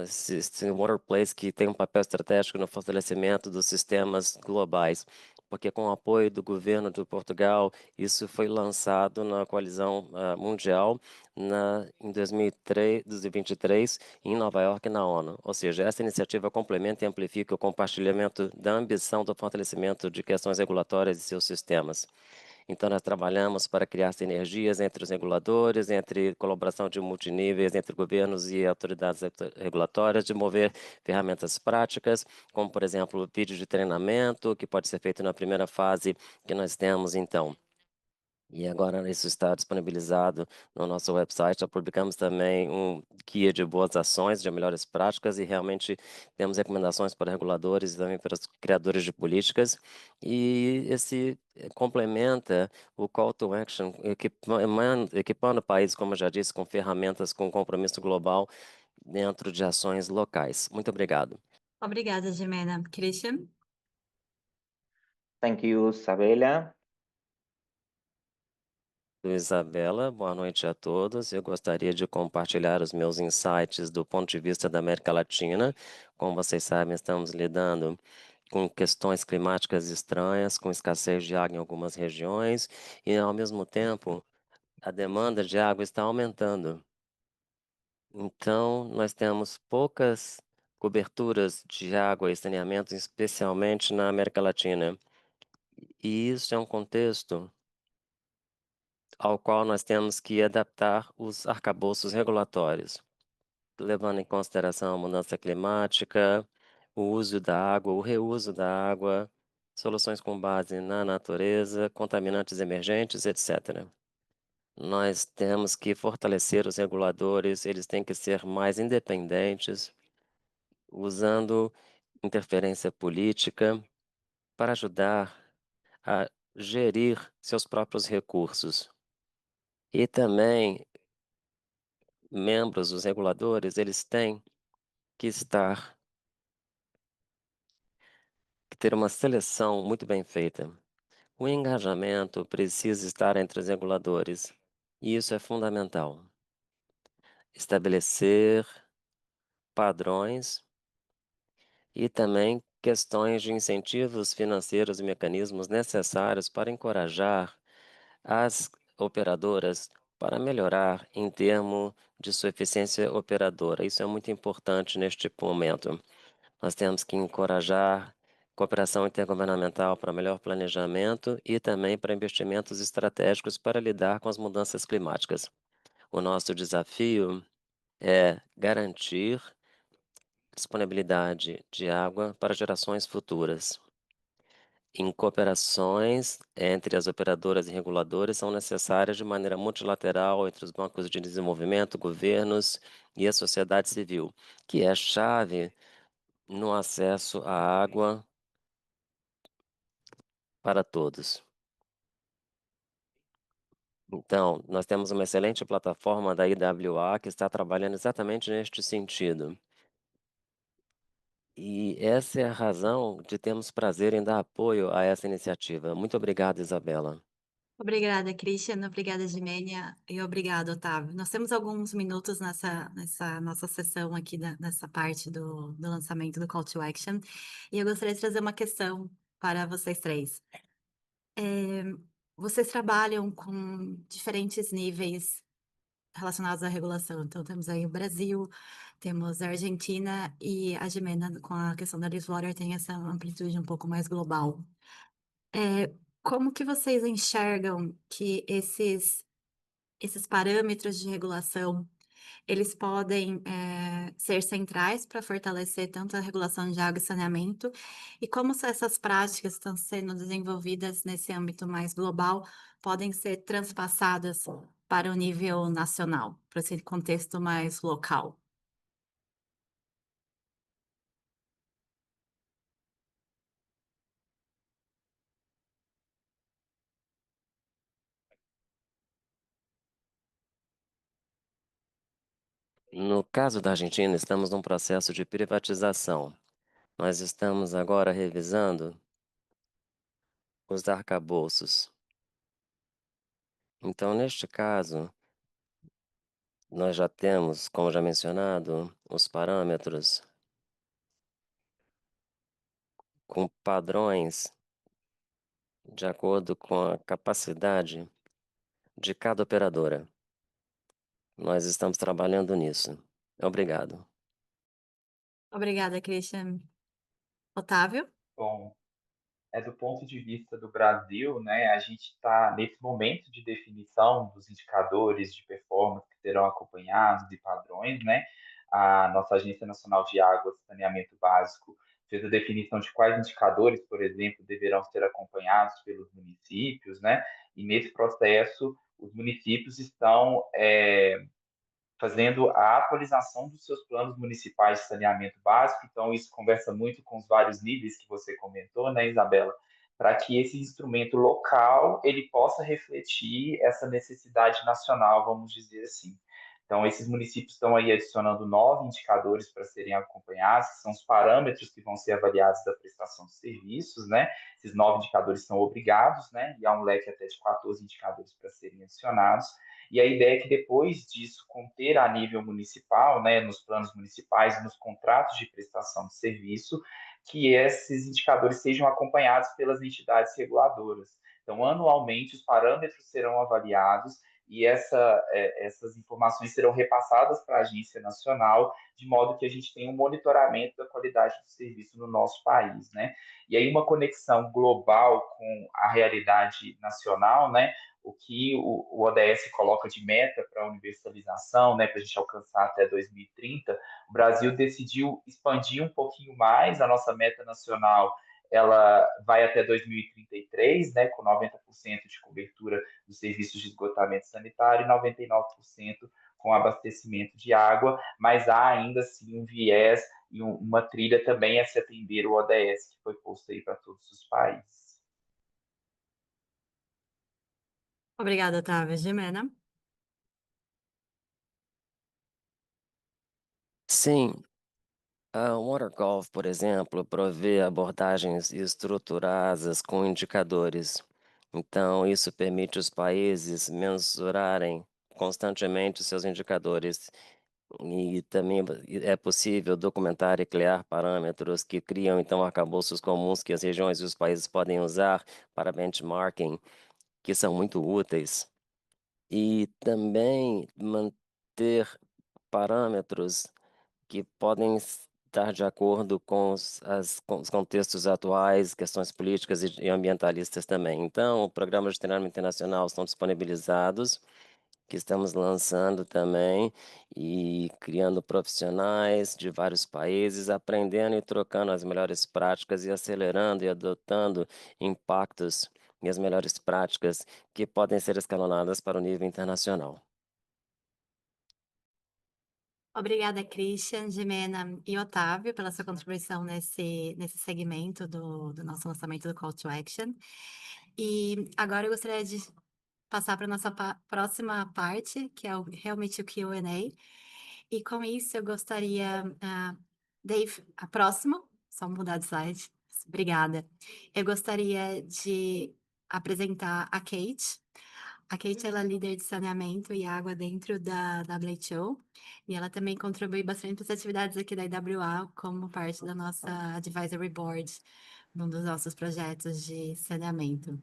esse WaterPlace que tem um papel estratégico no fortalecimento dos sistemas globais, porque com o apoio do governo de Portugal, isso foi lançado na coalizão mundial em 2023 em Nova York, na ONU. Ou seja, essa iniciativa complementa e amplifica o compartilhamento da ambição do fortalecimento de questões regulatórias e seus sistemas. Então, nós trabalhamos para criar sinergias entre os reguladores, entre colaboração de multiníveis, entre governos e autoridades regulatórias, de mover ferramentas práticas, como, por exemplo, o vídeo de treinamento, que pode ser feito na primeira fase que nós temos, então. E agora isso está disponibilizado no nosso website. Já publicamos também um guia de boas ações, de melhores práticas, e realmente temos recomendações para reguladores e também para os criadores de políticas. E esse complementa o Call to Action, equipando países, como eu já disse, com ferramentas com compromisso global dentro de ações locais. Muito obrigado. Obrigada, Jimena. Christian? Thank you, Isabella. Isabela. Boa noite a todos. Eu gostaria de compartilhar os meus insights do ponto de vista da América Latina. Como vocês sabem, estamos lidando com questões climáticas estranhas, com escassez de água em algumas regiões e, ao mesmo tempo, a demanda de água está aumentando. Então, nós temos poucas coberturas de água e saneamento, especialmente na América Latina. E isso é um contexto ao qual nós temos que adaptar os arcabouços regulatórios, levando em consideração a mudança climática, o uso da água, o reuso da água, soluções com base na natureza, contaminantes emergentes, etc. Nós temos que fortalecer os reguladores, eles têm que ser mais independentes, usando interferência política para ajudar a gerir seus próprios recursos. E também membros, os reguladores, eles têm que ter uma seleção muito bem feita. O engajamento precisa estar entre os reguladores, e isso é fundamental. Estabelecer padrões e também questões de incentivos financeiros e mecanismos necessários para encorajar as operadoras para melhorar em termos de sua eficiência operadora. Isso é muito importante neste momento. Nós temos que encorajar cooperação intergovernamental para melhor planejamento e também para investimentos estratégicos para lidar com as mudanças climáticas. O nosso desafio é garantir disponibilidade de água para gerações futuras. Em cooperações entre as operadoras e reguladores são necessárias de maneira multilateral entre os bancos de desenvolvimento, governos e a sociedade civil, que é a chave no acesso à água para todos. Então, nós temos uma excelente plataforma da IWA que está trabalhando exatamente neste sentido. E essa é a razão de termos prazer em dar apoio a essa iniciativa. Muito obrigado, Isabela. Obrigada, Christian, obrigada, Gimênia, e obrigado, Otávio. Nós temos alguns minutos nessa nossa sessão aqui, nessa parte do lançamento do Call to Action, e eu gostaria de trazer uma questão para vocês três. Vocês trabalham com diferentes níveis relacionados à regulação. Então, temos aí o Brasil, temos a Argentina e a Gimena, com a questão da Water, tem essa amplitude um pouco mais global. Como que vocês enxergam que esses parâmetros de regulação, eles podem ser centrais para fortalecer tanto a regulação de água e saneamento, e como essas práticas que estão sendo desenvolvidas nesse âmbito mais global podem ser transpassadas para o nível nacional, para esse contexto mais local? No caso da Argentina, estamos num processo de privatização. Nós estamos agora revisando os arcabouços. Então, neste caso, nós já temos, como já mencionado, os parâmetros com padrões de acordo com a capacidade de cada operadora. Nós estamos trabalhando nisso. Obrigado. Obrigada, Christian. Otávio? Bom, do ponto de vista do Brasil, né, a gente está nesse momento de definição dos indicadores de performance que serão acompanhados e padrões, né? A nossa Agência Nacional de Águas e Saneamento Básico fez a definição de quais indicadores, por exemplo, deverão ser acompanhados pelos municípios, né? E nesse processo, os municípios estão fazendo a atualização dos seus planos municipais de saneamento básico. Então, isso conversa muito com os vários níveis que você comentou, né, Isabela? Para que esse instrumento local ele possa refletir essa necessidade nacional, vamos dizer assim. Então, esses municípios estão aí adicionando 9 indicadores para serem acompanhados, que são os parâmetros que vão ser avaliados da prestação de serviços, né? Esses 9 indicadores são obrigados, né? E há um leque até de 14 indicadores para serem adicionados. E a ideia é que depois disso, conter a nível municipal, né, nos planos municipais, nos contratos de prestação de serviço, que esses indicadores sejam acompanhados pelas entidades reguladoras. Então, anualmente, os parâmetros serão avaliados e essas informações serão repassadas para a Agência Nacional, de modo que a gente tenha um monitoramento da qualidade do serviço no nosso país, né? E aí uma conexão global com a realidade nacional, né? O que o ODS coloca de meta para a universalização, né, para a gente alcançar até 2030, o Brasil decidiu expandir um pouquinho mais a nossa meta nacional. Ela vai até 2033, né, com 90% de cobertura dos serviços de esgotamento sanitário e 99% com abastecimento de água, mas há ainda assim um viés e uma trilha também a se atender o ODS que foi posto aí para todos os países. Obrigada, Otávio. Jimena? Sim, a WaterGolf, por exemplo, provê abordagens estruturadas com indicadores. Então, isso permite os países mensurarem constantemente os seus indicadores. E também é possível documentar e criar parâmetros que criam, então, arcabouços comuns que as regiões e os países podem usar para benchmarking, que são muito úteis. E também manter parâmetros que podem estar de acordo com com os contextos atuais, questões políticas e ambientalistas também. Então, o Programa de Treinamento Internacional estão disponibilizados, que estamos lançando também e criando profissionais de vários países, aprendendo e trocando as melhores práticas e acelerando e adotando impactos e as melhores práticas que podem ser escalonadas para o nível internacional. Obrigada, Christian, Jimena e Otávio, pela sua contribuição nesse segmento do nosso lançamento do Call to Action. E agora eu gostaria de passar para a nossa próxima parte, que é realmente o Q&A. E com isso eu gostaria, Dave, a próxima, só mudar de slide. Obrigada. Eu gostaria de apresentar a Kate. A Kate ela é líder de saneamento e água dentro da WHO e ela também contribui bastante para as atividades aqui da IWA como parte da nossa Advisory Board, num dos nossos projetos de saneamento.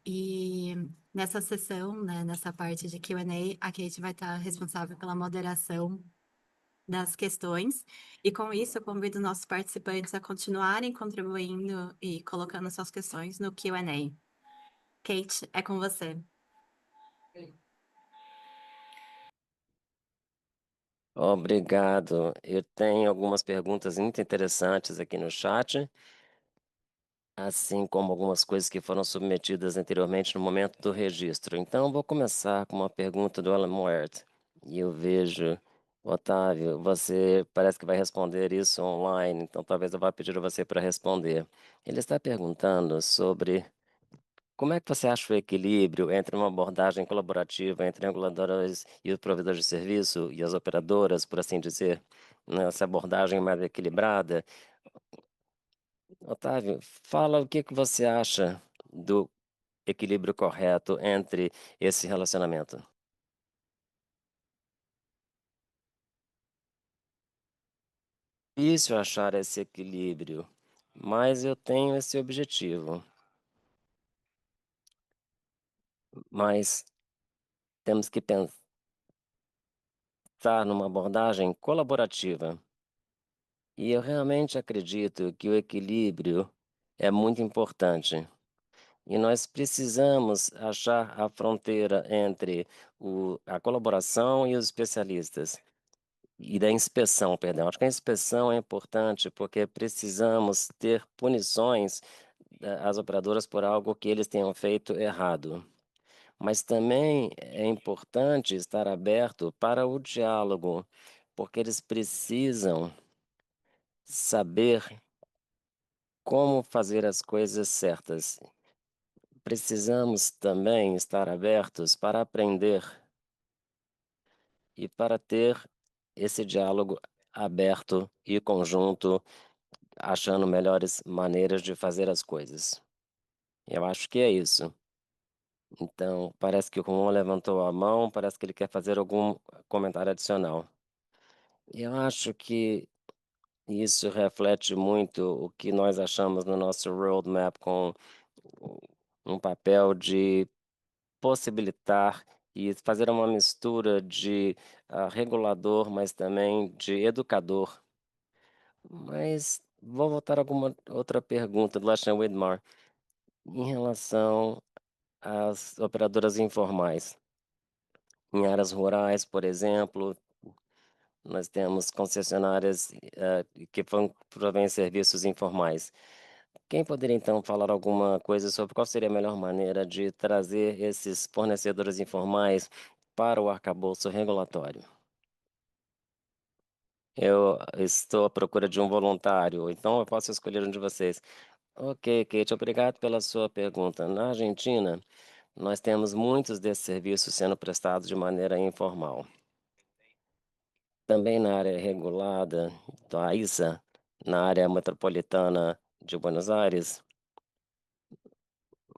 E nessa sessão, né, nessa parte de Q&A, a Kate vai estar responsável pela moderação das questões. E com isso, eu convido nossos participantes a continuarem contribuindo e colocando suas questões no Q&A. Kate, é com você. Obrigado. Eu tenho algumas perguntas muito interessantes aqui no chat, assim como algumas coisas que foram submetidas anteriormente no momento do registro. Então, vou começar com uma pergunta do Alan Moert. E eu vejo, Otávio, você parece que vai responder isso online, então talvez eu vá pedir a você para responder. Ele está perguntando sobre como é que você acha o equilíbrio entre uma abordagem colaborativa entre reguladoras e os provedores de serviço e as operadoras, por assim dizer, nessa abordagem mais equilibrada? Otávio, fala o que que você acha do equilíbrio correto entre esse relacionamento. Difícil achar esse equilíbrio, mas eu tenho esse objetivo. Mas temos que pensar numa abordagem colaborativa. E eu realmente acredito que o equilíbrio é muito importante. E nós precisamos achar a fronteira entre a colaboração e os especialistas. E da inspeção, perdão. Acho que a inspeção é importante porque precisamos ter punições às operadoras por algo que eles tenham feito errado. Mas também é importante estar aberto para o diálogo, porque eles precisam saber como fazer as coisas certas. Precisamos também estar abertos para aprender e para ter esse diálogo aberto e conjunto, achando melhores maneiras de fazer as coisas. Eu acho que é isso. Então, parece que o Juan levantou a mão, parece que ele quer fazer algum comentário adicional. Eu acho que isso reflete muito o que nós achamos no nosso roadmap com um papel de possibilitar e fazer uma mistura de regulador, mas também de educador. Mas vou voltar a alguma outra pergunta do Lashan Widmar em relação às operadoras informais. Em áreas rurais, por exemplo, nós temos concessionárias que provêm serviços informais. Quem poderia então falar alguma coisa sobre qual seria a melhor maneira de trazer esses fornecedores informais para o arcabouço regulatório? Eu estou à procura de um voluntário, então eu posso escolher um de vocês. Ok, Kate, obrigado pela sua pergunta. Na Argentina, nós temos muitos desses serviços sendo prestados de maneira informal. Também na área regulada da AISA, na área metropolitana de Buenos Aires,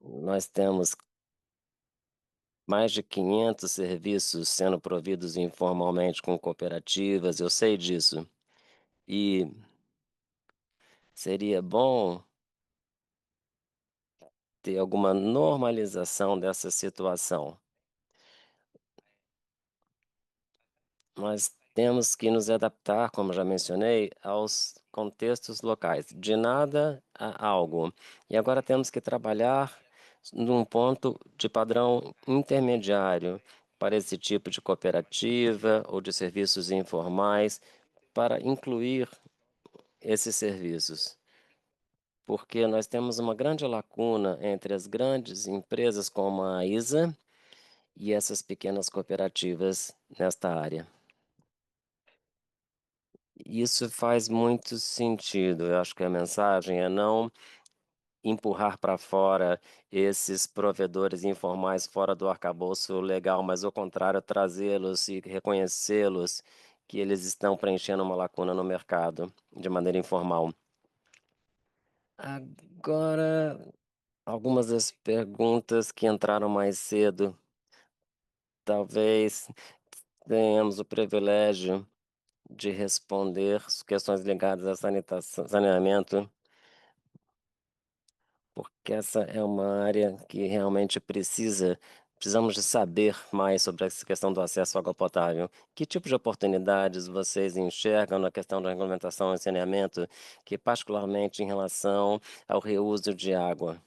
nós temos mais de 500 serviços sendo providos informalmente com cooperativas, eu sei disso. E seria bom ter alguma normalização dessa situação. Nós temos que nos adaptar, como já mencionei, aos contextos locais, de nada a algo. E agora temos que trabalhar num ponto de padrão intermediário para esse tipo de cooperativa ou de serviços informais, para incluir esses serviços. Porque nós temos uma grande lacuna entre as grandes empresas como a ISA e essas pequenas cooperativas nesta área. Isso faz muito sentido. Eu acho que a mensagem é não empurrar para fora esses provedores informais fora do arcabouço legal, mas ao contrário, trazê-los e reconhecê-los que eles estão preenchendo uma lacuna no mercado de maneira informal. Agora, algumas das perguntas que entraram mais cedo, talvez tenhamos o privilégio de responder questões ligadas a saneamento, porque essa é uma área que realmente precisamos de saber mais sobre essa questão do acesso à água potável. Que tipo de oportunidades vocês enxergam na questão da regulamentação e saneamento, que particularmente em relação ao reuso de água,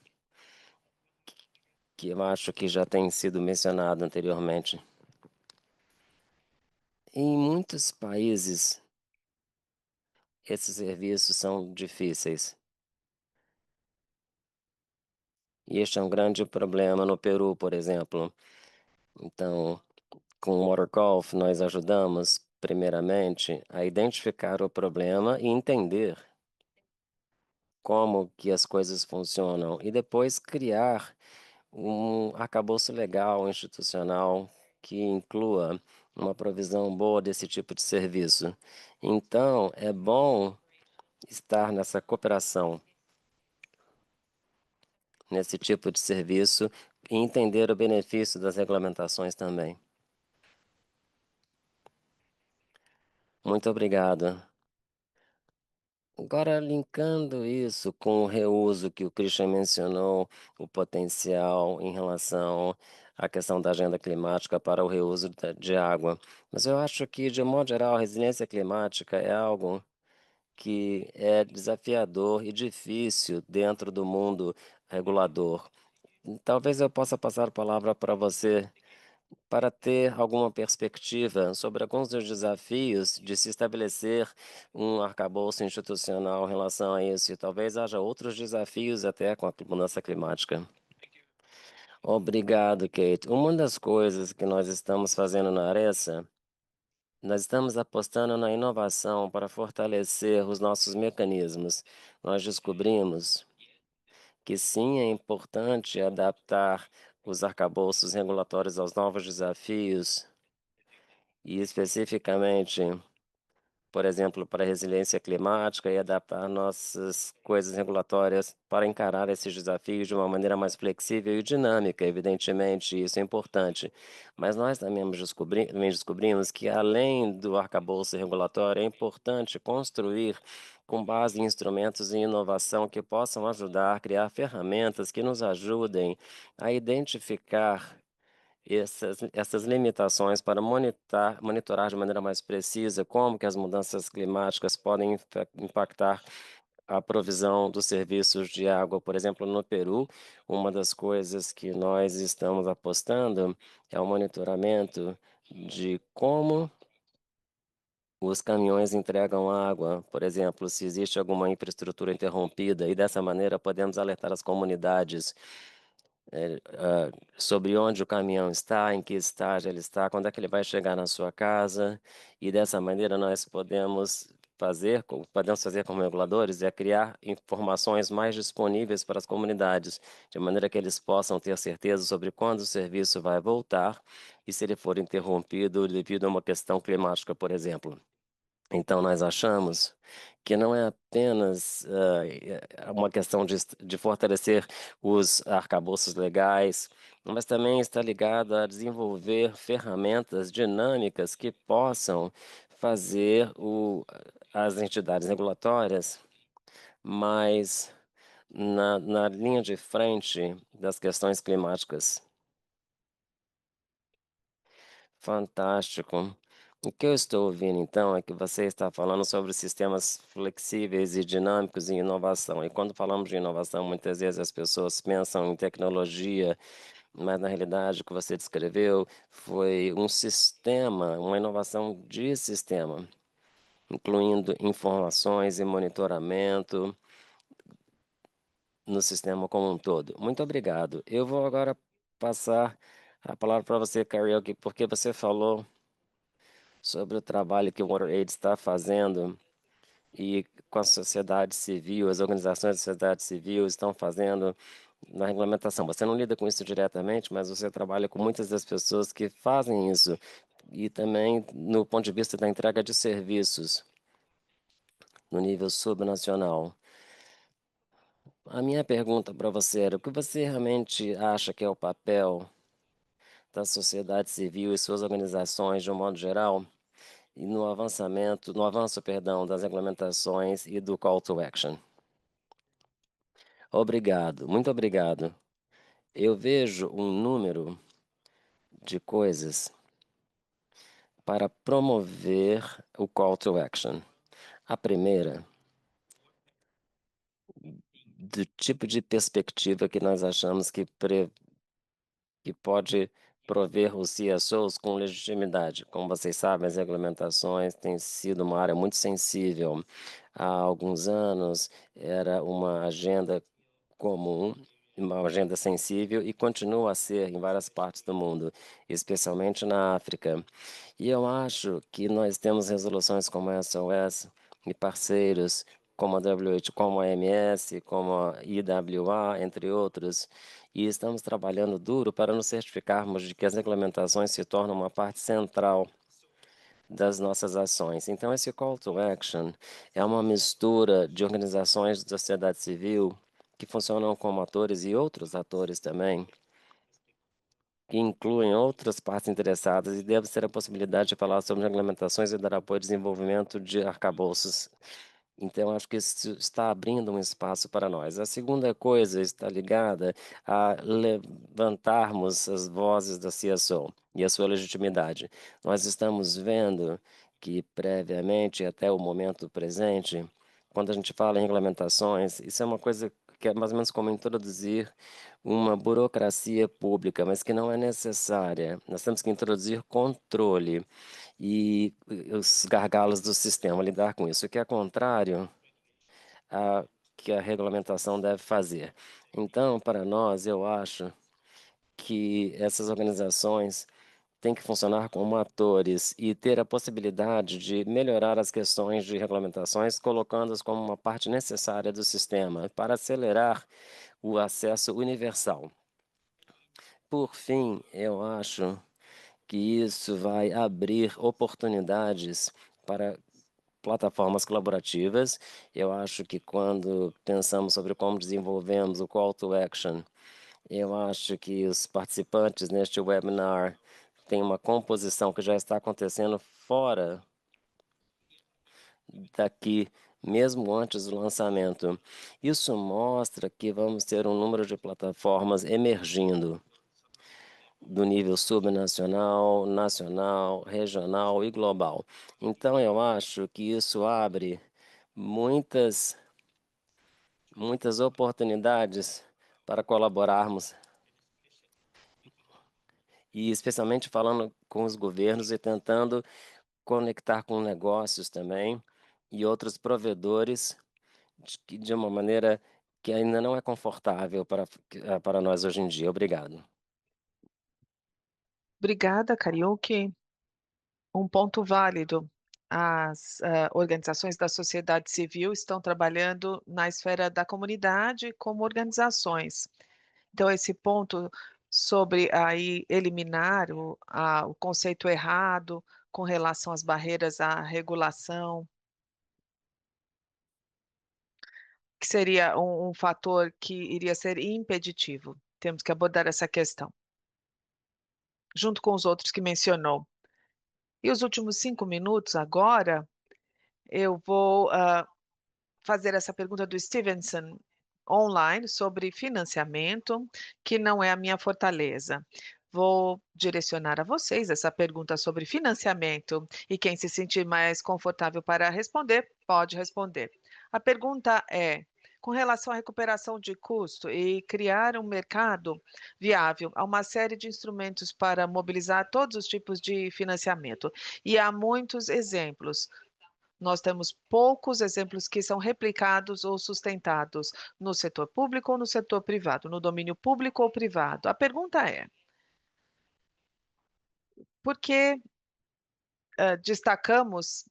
que eu acho que já tem sido mencionado anteriormente? Em muitos países, esses serviços são difíceis. E este é um grande problema no Peru, por exemplo. Então, com o Watergolf, nós ajudamos, primeiramente, a identificar o problema e entender como que as coisas funcionam e depois criar um arcabouço legal institucional que inclua uma provisão boa desse tipo de serviço. Então, é bom estar nessa cooperação, nesse tipo de serviço e entender o benefício das regulamentações também. Muito obrigado. Agora, linkando isso com o reuso que o Christian mencionou, o potencial em relação à questão da agenda climática para o reuso de água. Mas eu acho que, de modo geral, a resiliência climática é algo que é desafiador e difícil dentro do mundo regulador. Talvez eu possa passar a palavra para você para ter alguma perspectiva sobre alguns dos desafios de se estabelecer um arcabouço institucional em relação a isso, e talvez haja outros desafios até com a mudança climática. Obrigado, Kate. Uma das coisas que nós estamos fazendo na Aresa, nós estamos apostando na inovação para fortalecer os nossos mecanismos. Nós descobrimos que sim, é importante adaptar os arcabouços regulatórios aos novos desafios e especificamente, por exemplo, para a resiliência climática e adaptar nossas coisas regulatórias para encarar esses desafios de uma maneira mais flexível e dinâmica, evidentemente, isso é importante. Mas nós também descobrimos que, além do arcabouço regulatório, é importante construir com base em instrumentos e inovação que possam ajudar a criar ferramentas que nos ajudem a identificar essas limitações para monitorar de maneira mais precisa como que as mudanças climáticas podem impactar a provisão dos serviços de água. Por exemplo, no Peru, uma das coisas que nós estamos apostando é o monitoramento de como os caminhões entregam água, por exemplo, se existe alguma infraestrutura interrompida, e dessa maneira podemos alertar as comunidades sobre onde o caminhão está, em que estágio ele está, quando é que ele vai chegar na sua casa, e dessa maneira nós podemos fazer como reguladores é criar informações mais disponíveis para as comunidades, de maneira que eles possam ter certeza sobre quando o serviço vai voltar e se ele for interrompido devido a uma questão climática, por exemplo. Então, nós achamos que não é apenas uma questão de fortalecer os arcabouços legais, mas também está ligado a desenvolver ferramentas dinâmicas que possam fazer as entidades regulatórias mais na linha de frente das questões climáticas. Fantástico. O que eu estou ouvindo, então, é que você está falando sobre sistemas flexíveis e dinâmicos e inovação. E quando falamos de inovação, muitas vezes as pessoas pensam em tecnologia, mas na realidade o que você descreveu foi um sistema, uma inovação de sistema, incluindo informações e monitoramento no sistema como um todo. Muito obrigado. Eu vou agora passar a palavra para você, Karaoke, porque você falou sobre o trabalho que o WaterAid está fazendo e com a sociedade civil, as organizações da sociedade civil estão fazendo na regulamentação. Você não lida com isso diretamente, mas você trabalha com muitas das pessoas que fazem isso e também no ponto de vista da entrega de serviços no nível subnacional. A minha pergunta para você era: o que você realmente acha que é o papel da sociedade civil e suas organizações de um modo geral e no avanço, perdão, das regulamentações e do call to action? Obrigado, muito obrigado. Eu vejo um número de coisas para promover o call to action. A primeira, do tipo de perspectiva que nós achamos que pode prover os CSOs com legitimidade. Como vocês sabem, as regulamentações têm sido uma área muito sensível. Há alguns anos era uma agenda comum, uma agenda sensível e continua a ser em várias partes do mundo, especialmente na África. E eu acho que nós temos resoluções como a SOS e parceiros como a WHO, como a OMS, como a IWA, entre outros, e estamos trabalhando duro para nos certificarmos de que as regulamentações se tornam uma parte central das nossas ações. Então, esse call to action é uma mistura de organizações da sociedade civil que funcionam como atores e outros atores também, que incluem outras partes interessadas, e deve ser a possibilidade de falar sobre regulamentações e dar apoio ao desenvolvimento de arcabouços. Então, acho que isso está abrindo um espaço para nós. A segunda coisa está ligada a levantarmos as vozes da CSO e a sua legitimidade. Nós estamos vendo que, previamente, até o momento presente, quando a gente fala em regulamentações, isso é uma coisa que é mais ou menos como introduzir uma burocracia pública, mas que não é necessária. Nós temos que introduzir controle e os gargalos do sistema, lidar com isso, que é contrário a que a regulamentação deve fazer. Então, para nós, eu acho que essas organizações têm que funcionar como atores e ter a possibilidade de melhorar as questões de regulamentações, colocando-as como uma parte necessária do sistema para acelerar o acesso universal. Por fim, eu acho que isso vai abrir oportunidades para plataformas colaborativas. Eu acho que quando pensamos sobre como desenvolvemos o Call to Action, eu acho que os participantes neste webinar têm uma composição que já está acontecendo fora daqui, mesmo antes do lançamento. Isso mostra que vamos ter um número de plataformas emergindo do nível subnacional, nacional, regional e global. Então, eu acho que isso abre muitas oportunidades para colaborarmos, e especialmente falando com os governos e tentando conectar com negócios também e outros provedores de uma maneira que ainda não é confortável para nós hoje em dia. Obrigado. Obrigada, Carioque. Um ponto válido. As organizações da sociedade civil estão trabalhando na esfera da comunidade como organizações. Então, esse ponto sobre aí eliminar o conceito errado com relação às barreiras à regulação, que seria um fator que iria ser impeditivo. Temos que abordar essa questão, junto com os outros que mencionou. E os últimos 5 minutos agora, eu vou fazer essa pergunta do Stevenson online sobre financiamento, que não é a minha fortaleza. Vou direcionar a vocês essa pergunta sobre financiamento e quem se sentir mais confortável para responder, pode responder. A pergunta é: com relação à recuperação de custo e criar um mercado viável, há uma série de instrumentos para mobilizar todos os tipos de financiamento. E há muitos exemplos. Nós temos poucos exemplos que são replicados ou sustentados no setor público ou no setor privado, no domínio público ou privado. A pergunta é: por que destacamos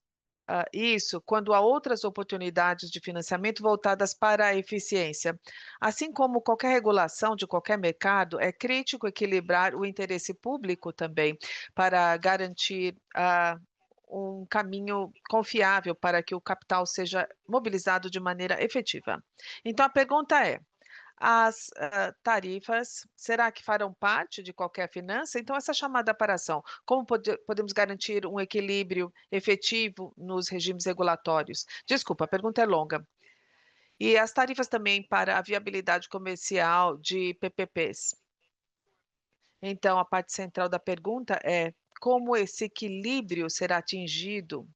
isso quando há outras oportunidades de financiamento voltadas para a eficiência? Assim como qualquer regulação de qualquer mercado, é crítico equilibrar o interesse público também para garantir um caminho confiável para que o capital seja mobilizado de maneira efetiva. Então, a pergunta é: as tarifas, será que farão parte de qualquer finança? Então, essa chamada para ação, como podemos garantir um equilíbrio efetivo nos regimes regulatórios? Desculpa, a pergunta é longa. E as tarifas também para a viabilidade comercial de PPPs. Então, a parte central da pergunta é: como esse equilíbrio será atingido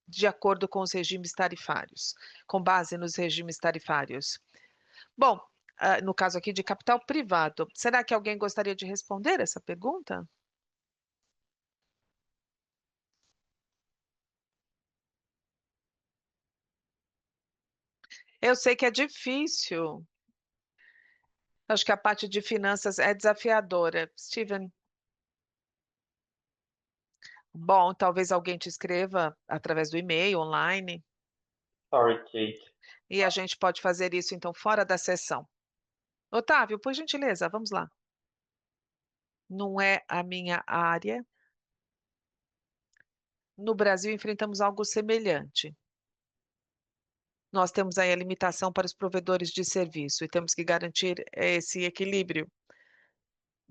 de acordo com os regimes tarifários, com base nos regimes tarifários? Bom, no caso aqui de capital privado, será que alguém gostaria de responder essa pergunta? Eu sei que é difícil. Acho que a parte de finanças é desafiadora. Steven, bom, talvez alguém te escreva através do e-mail, online, Sorry, Kate. e a gente pode fazer isso então fora da sessão. Otávio, por gentileza, vamos lá. Não é a minha área. No Brasil, enfrentamos algo semelhante. Nós temos aí a limitação para os provedores de serviço e temos que garantir esse equilíbrio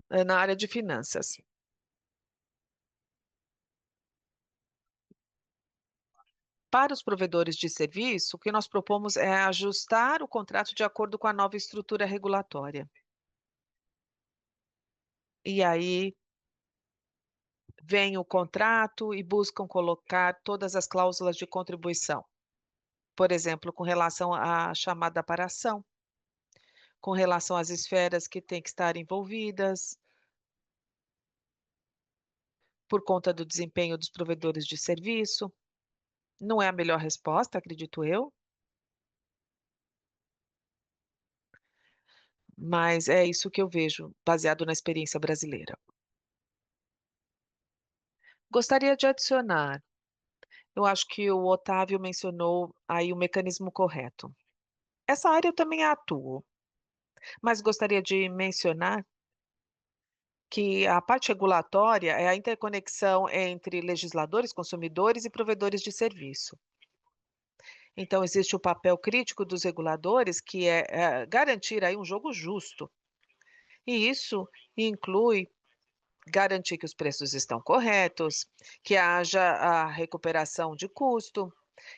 na área de finanças. Para os provedores de serviço, o que nós propomos é ajustar o contrato de acordo com a nova estrutura regulatória. E aí vem o contrato e buscam colocar todas as cláusulas de contribuição. Por exemplo, com relação à chamada para ação, com relação às esferas que têm que estar envolvidas, por conta do desempenho dos provedores de serviço. Não é a melhor resposta, acredito eu, mas é isso que eu vejo, baseado na experiência brasileira. Gostaria de adicionar, eu acho que o Otávio mencionou aí o mecanismo correto. Essa área eu também atuo, mas gostaria de mencionar que a parte regulatória é a interconexão entre legisladores, consumidores e provedores de serviço. Então, existe o papel crítico dos reguladores, que é garantir aí um jogo justo. E isso inclui garantir que os preços estão corretos, que haja a recuperação de custo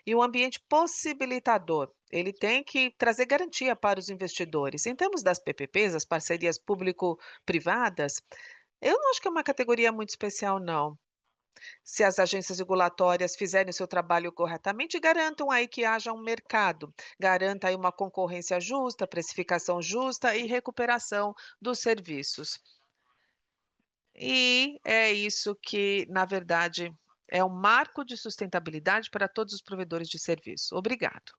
e um ambiente possibilitador. Ele tem que trazer garantia para os investidores. Em termos das PPPs, as parcerias público-privadas, eu não acho que é uma categoria muito especial, não. Se as agências regulatórias fizerem o seu trabalho corretamente, garantam aí que haja um mercado, garanta aí uma concorrência justa, precificação justa e recuperação dos serviços. E é isso que, na verdade, é um marco de sustentabilidade para todos os provedores de serviço. Obrigado.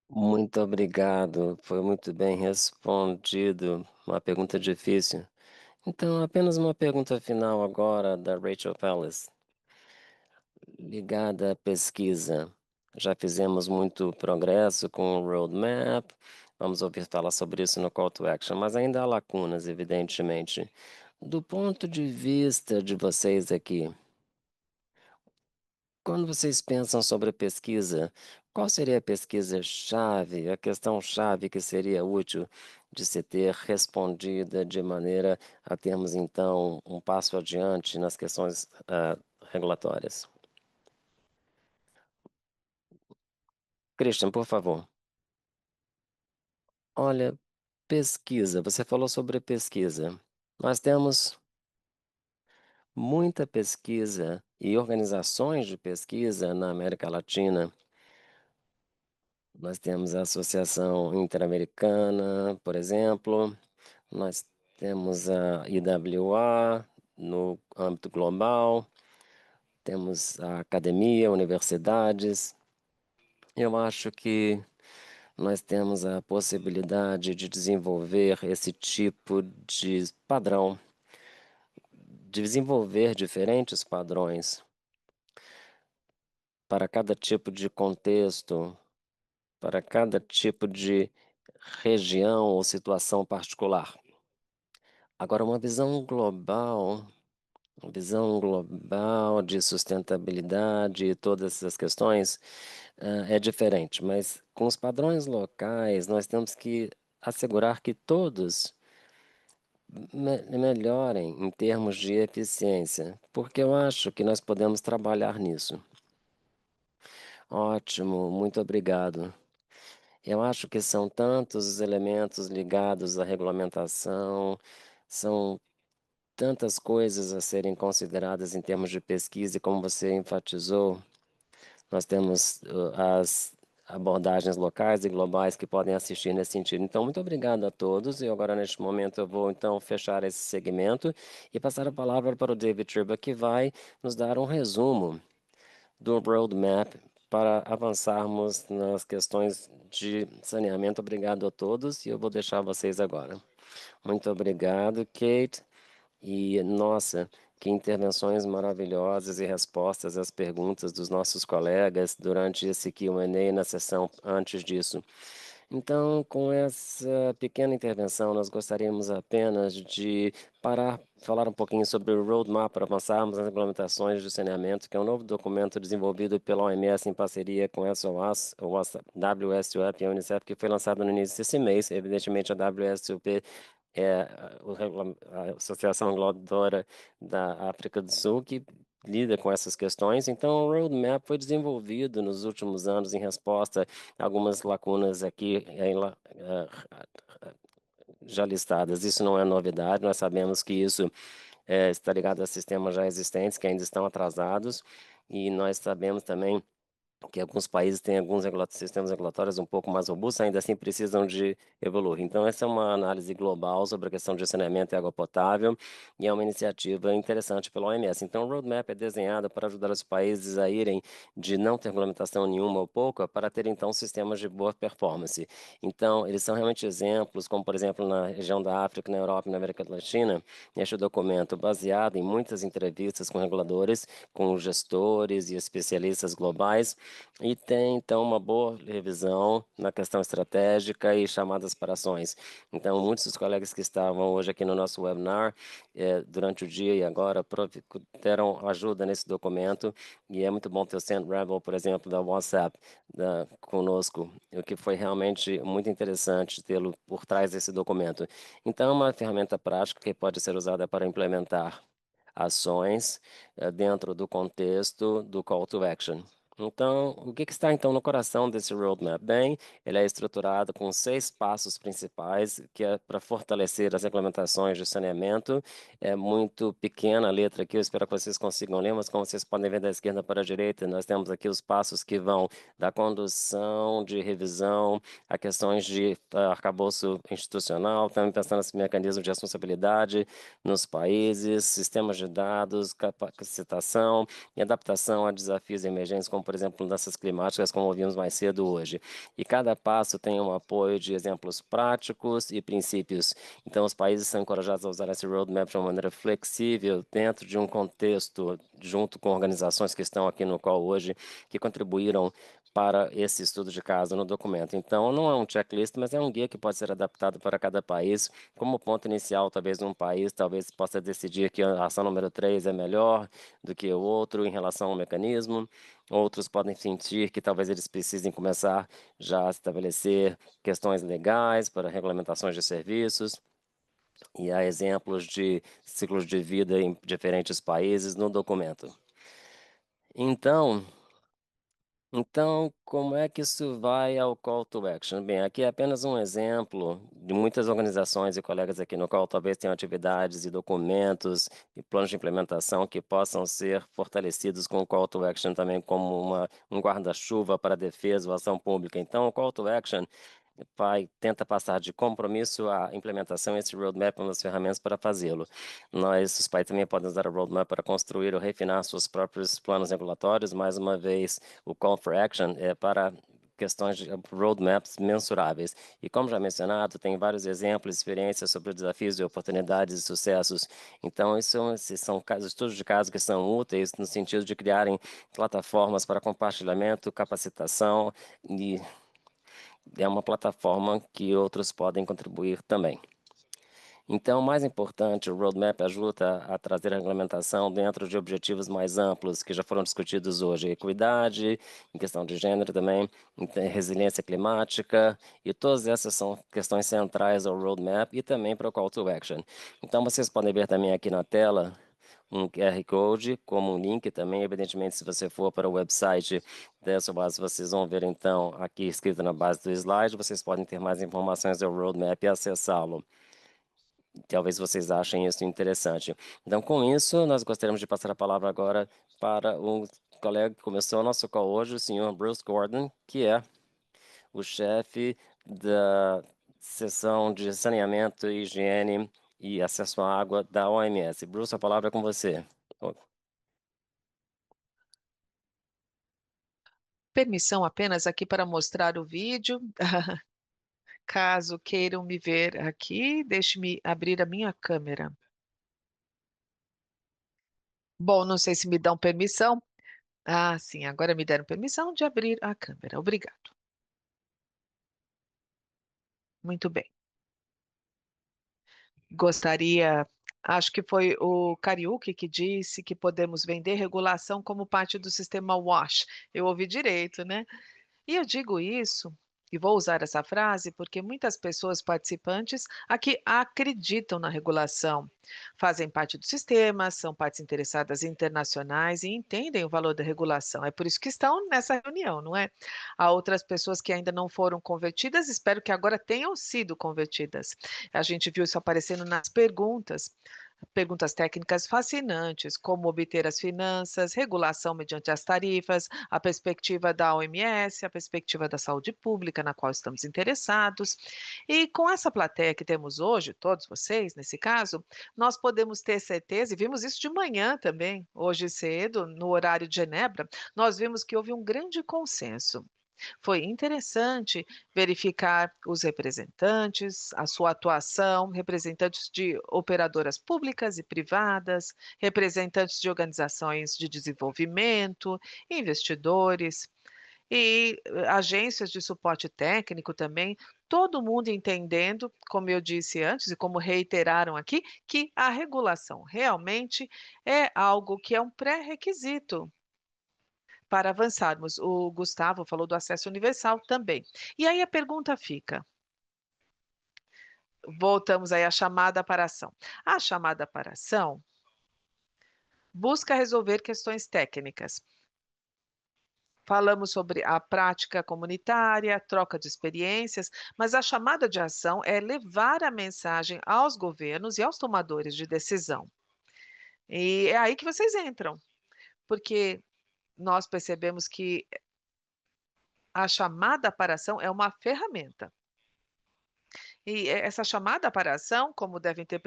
Muito obrigado, foi muito bem respondido. Uma pergunta difícil. Então, apenas uma pergunta final agora da Rachel Pellis, ligada à pesquisa. Já fizemos muito progresso com o roadmap, vamos ouvir falar sobre isso no Call to Action, mas ainda há lacunas, evidentemente. Do ponto de vista de vocês aqui, quando vocês pensam sobre a pesquisa, qual seria a pesquisa-chave, a questão-chave que seria útil de se ter respondida de maneira a termos, então, um passo adiante nas questões regulatórias? Christian, por favor. Olha, pesquisa, você falou sobre pesquisa. Nós temos muita pesquisa e organizações de pesquisa na América Latina. Nós temos a Associação Interamericana, por exemplo, nós temos a IWA no âmbito global, temos a academia, universidades. Eu acho que nós temos a possibilidade de desenvolver esse tipo de padrão, de desenvolver diferentes padrões para cada tipo de contexto, para cada tipo de região ou situação particular. Agora, uma visão global de sustentabilidade e todas essas questões é diferente, mas com os padrões locais, nós temos que assegurar que todos melhorem em termos de eficiência, porque eu acho que nós podemos trabalhar nisso. Ótimo, muito obrigado. Eu acho que são tantos os elementos ligados à regulamentação, são tantas coisas a serem consideradas em termos de pesquisa, e como você enfatizou, nós temos as abordagens locais e globais que podem assistir nesse sentido. Então, muito obrigado a todos, e agora, neste momento, eu vou, então, fechar esse segmento e passar a palavra para o David Turba, que vai nos dar um resumo do roadmap para avançarmos nas questões de saneamento. Obrigado a todos, e eu vou deixar vocês agora. Muito obrigado, Kate. E, nossa, que intervenções maravilhosas e respostas às perguntas dos nossos colegas durante esse Q&A na sessão antes disso. Então, com essa pequena intervenção, nós gostaríamos apenas de falar um pouquinho sobre o Roadmap para avançarmos nas regulamentações de saneamento, que é um novo documento desenvolvido pela OMS em parceria com a SOAS, o WSUP e a Unicef, que foi lançado no início desse mês. Evidentemente, a WSUP é a Associação Reguladora da África do Sul, que lida com essas questões. Então, o Roadmap foi desenvolvido nos últimos anos em resposta a algumas lacunas aqui já listadas. Isso não é novidade, nós sabemos que isso está ligado a sistemas já existentes que ainda estão atrasados, e nós sabemos também que alguns países têm alguns sistemas regulatórios um pouco mais robustos, ainda assim precisam de evoluir. Então, essa é uma análise global sobre a questão de saneamento e água potável, e é uma iniciativa interessante pela OMS. Então, o roadmap é desenhado para ajudar os países a irem de não ter regulamentação nenhuma ou pouca para ter, então, sistemas de boa performance. Então, eles são realmente exemplos, como, por exemplo, na região da África, na Europa e na América Latina, este documento, baseado em muitas entrevistas com reguladores, com gestores e especialistas globais, e tem, então, uma boa revisão na questão estratégica e chamadas para ações. Então, muitos dos colegas que estavam hoje aqui no nosso webinar, durante o dia e agora, deram ajuda nesse documento, e é muito bom ter o Sam Rebel, por exemplo, da WhatsApp, conosco, o que foi realmente muito interessante tê-lo por trás desse documento. Então, é uma ferramenta prática que pode ser usada para implementar ações dentro do contexto do Call to Action. Então, o que está então no coração desse roadmap? Bem, ele é estruturado com 6 passos principais, que é para fortalecer as regulamentações de saneamento. É muito pequena a letra aqui, eu espero que vocês consigam ler, mas como vocês podem ver da esquerda para a direita, nós temos aqui os passos que vão da condução, de revisão, a questões de arcabouço institucional, também pensando nesse mecanismo de responsabilidade nos países, sistemas de dados, capacitação e adaptação a desafios emergentes, como, por exemplo, mudanças climáticas, como ouvimos mais cedo hoje. E cada passo tem um apoio de exemplos práticos e princípios. Então, os países são encorajados a usar esse roadmap de uma maneira flexível, dentro de um contexto, junto com organizações que estão aqui no call hoje, que contribuíram para esse estudo de caso no documento. Então, não é um checklist, mas é um guia que pode ser adaptado para cada país. Como ponto inicial, talvez um país talvez possa decidir que a ação número 3 é melhor do que o outro em relação ao mecanismo. Outros podem sentir que talvez eles precisem começar já a estabelecer questões legais para regulamentações de serviços. E há exemplos de ciclos de vida em diferentes países no documento. Então, como é que isso vai ao Call to Action? Bem, aqui é apenas um exemplo de muitas organizações e colegas aqui no Call talvez tenham atividades e documentos e planos de implementação que possam ser fortalecidos com o Call to Action também como um guarda-chuva para a defesa ou ação pública. Então, o Call to Action tenta passar de compromisso à implementação. Esse roadmap é uma das ferramentas para fazê-lo. Os países também podem usar o roadmap para construir ou refinar seus próprios planos regulatórios. Mais uma vez, o call for action é para questões de roadmaps mensuráveis. E como já mencionado, tem vários exemplos, experiências sobre desafios e oportunidades e sucessos. Então, esses são estudos de caso que são úteis no sentido de criarem plataformas para compartilhamento, capacitação e é uma plataforma que outros podem contribuir também. Então, o mais importante, o roadmap ajuda a trazer a regulamentação dentro de objetivos mais amplos que já foram discutidos hoje. Equidade, em questão de gênero também, resiliência climática, e todas essas são questões centrais ao roadmap e também para o Call to Action. Então, vocês podem ver também aqui na tela um QR Code, como um link também. Evidentemente, se você for para o website dessa base, vocês vão ver, então, aqui escrito na base do slide, vocês podem ter mais informações do roadmap e acessá-lo. Talvez vocês achem isso interessante. Então, com isso, nós gostaríamos de passar a palavra agora para um colega que começou o nosso call hoje, o senhor Bruce Gordon, que é o chefe da seção de saneamento, higiene e acesso à água da OMS. Bruce, a palavra é com você. Permissão apenas aqui para mostrar o vídeo. Caso queiram me ver aqui, deixe-me abrir a minha câmera. Bom, não sei se me dão permissão. Ah, sim, agora me deram permissão de abrir a câmera. Obrigado. Muito bem. Acho que foi o Kariuki que disse que podemos vender regulação como parte do sistema WASH. Eu ouvi direito, né? E eu digo isso, e vou usar essa frase, porque muitas pessoas participantes aqui acreditam na regulação, fazem parte do sistema, são partes interessadas internacionais e entendem o valor da regulação. É por isso que estão nessa reunião, não é? Há outras pessoas que ainda não foram convertidas, espero que agora tenham sido convertidas. A gente viu isso aparecendo nas perguntas técnicas fascinantes, como obter as finanças, regulação mediante as tarifas, a perspectiva da OMS, a perspectiva da saúde pública, na qual estamos interessados. E com essa plateia que temos hoje, todos vocês, nesse caso, nós podemos ter certeza, e vimos isso de manhã também, hoje cedo, no horário de Genebra, nós vimos que houve um grande consenso. Foi interessante verificar os representantes, a sua atuação, representantes de operadoras públicas e privadas, representantes de organizações de desenvolvimento, investidores. e agências de suporte técnico também, todo mundo entendendo, como eu disse antes e como reiteraram aqui, que a regulação realmente é algo que é um pré-requisito para avançarmos. O Gustavo falou do acesso universal também. E aí a pergunta fica: voltamos aí à chamada para ação. A chamada para ação busca resolver questões técnicas. Falamos sobre a prática comunitária, troca de experiências, mas a chamada de ação é levar a mensagem aos governos e aos tomadores de decisão. E é aí que vocês entram, porque nós percebemos que a chamada para ação é uma ferramenta. E essa chamada para ação, como devem ter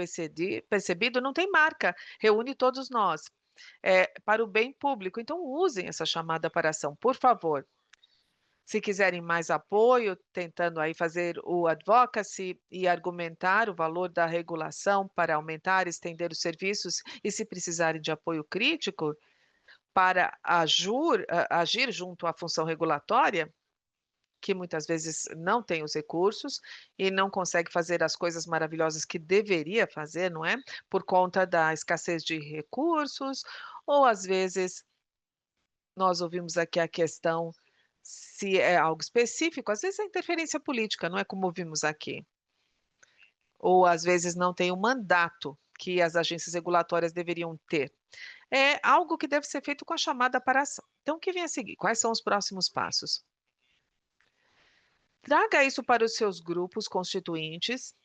percebido, não tem marca, reúne todos nós, para o bem público. Então, usem essa chamada para ação, por favor. Se quiserem mais apoio, tentando aí fazer o advocacy e argumentar o valor da regulação para aumentar, estender os serviços e se precisarem de apoio crítico para agir junto à função regulatória, que muitas vezes não tem os recursos e não consegue fazer as coisas maravilhosas que deveria fazer, não é? Por conta da escassez de recursos, ou às vezes nós ouvimos aqui a questão se é algo específico, às vezes é interferência política, não é como vimos aqui. Ou às vezes não tem o mandato que as agências regulatórias deveriam ter. É algo que deve ser feito com a chamada para ação. Então, o que vem a seguir? Quais são os próximos passos? Traga isso para os seus grupos constituintes.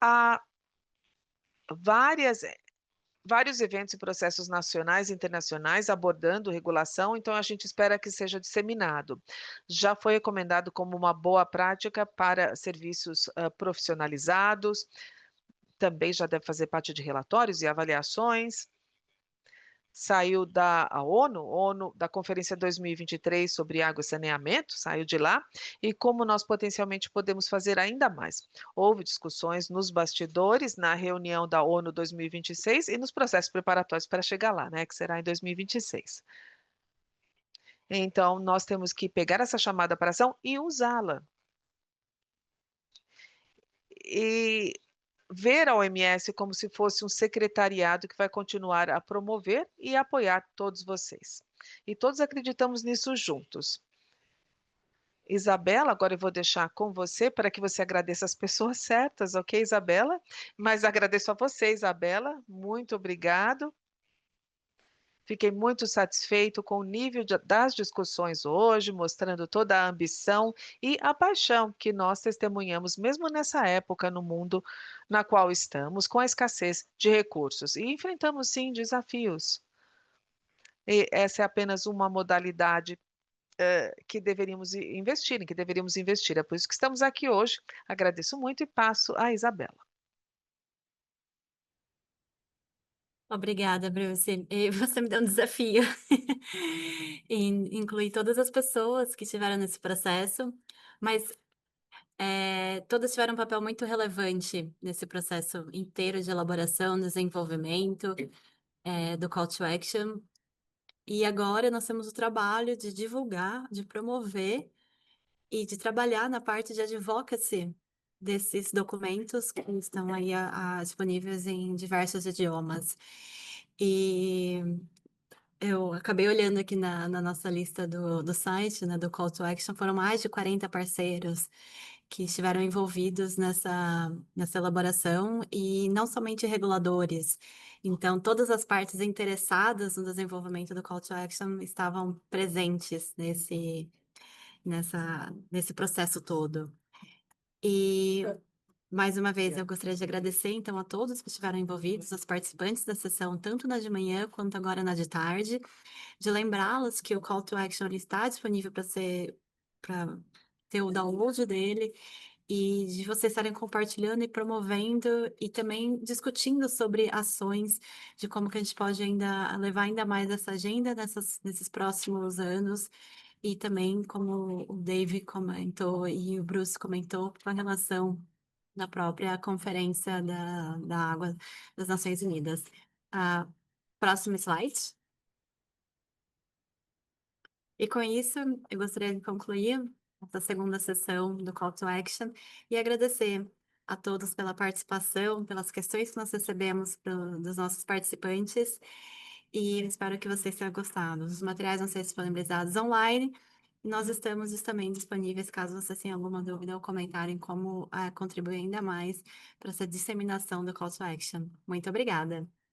Há vários eventos e processos nacionais e internacionais abordando regulação, então a gente espera que seja disseminado. Já foi recomendado como uma boa prática para serviços profissionalizados, também já deve fazer parte de relatórios e avaliações. Saiu da ONU, da Conferência 2023 sobre Água e Saneamento, saiu de lá, e como nós potencialmente podemos fazer ainda mais. Houve discussões nos bastidores, na reunião da ONU 2026 e nos processos preparatórios para chegar lá, né, que será em 2026. Então, nós temos que pegar essa chamada para ação e usá-la. E ver a OMS como se fosse um secretariado que vai continuar a promover e apoiar todos vocês. E todos acreditamos nisso juntos. Isabela, agora eu vou deixar com você para que você agradeça as pessoas certas, ok, Isabela? Mas agradeço a você, Isabela, muito obrigado. Fiquei muito satisfeito com o nível das discussões hoje, mostrando toda a ambição e a paixão que nós testemunhamos, mesmo nessa época no mundo na qual estamos, com a escassez de recursos. E enfrentamos, sim, desafios. E essa é apenas uma modalidade que deveríamos investir, em que deveríamos investir. É por isso que estamos aqui hoje. Agradeço muito e passo a Isabela. Obrigada, Bruce. E você me deu um desafio em incluir todas as pessoas que estiveram nesse processo, mas todas tiveram um papel muito relevante nesse processo inteiro de elaboração, desenvolvimento, do Call to Action. E agora nós temos o trabalho de divulgar, de promover e de trabalhar na parte de advocacy desses documentos que estão aí disponíveis em diversos idiomas. E eu acabei olhando aqui na nossa lista do site, né, do Call to Action, foram mais de 40 parceiros que estiveram envolvidos nessa elaboração e não somente reguladores. Então, todas as partes interessadas no desenvolvimento do Call to Action estavam presentes nesse processo todo. E, mais uma vez, eu gostaria de agradecer, então, a todos que estiveram envolvidos, os participantes da sessão, tanto na de manhã quanto agora na de tarde, de lembrá-los que o Call to Action ele está disponível para ter o download dele e de vocês estarem compartilhando e promovendo e também discutindo sobre ações de como que a gente pode ainda levar ainda mais essa agenda nesses próximos anos e também como o Dave comentou e o Bruce comentou com relação na própria Conferência da Água das Nações Unidas. Próximo slide. E com isso, eu gostaria de concluir essa segunda sessão do Call to Action e agradecer a todos pela participação, pelas questões que nós recebemos dos nossos participantes, e eu espero que vocês tenham gostado. Os materiais vão ser disponibilizados online, e nós estamos também disponíveis caso vocês tenham alguma dúvida ou comentário em como contribuir ainda mais para essa disseminação do Call to Action. Muito obrigada!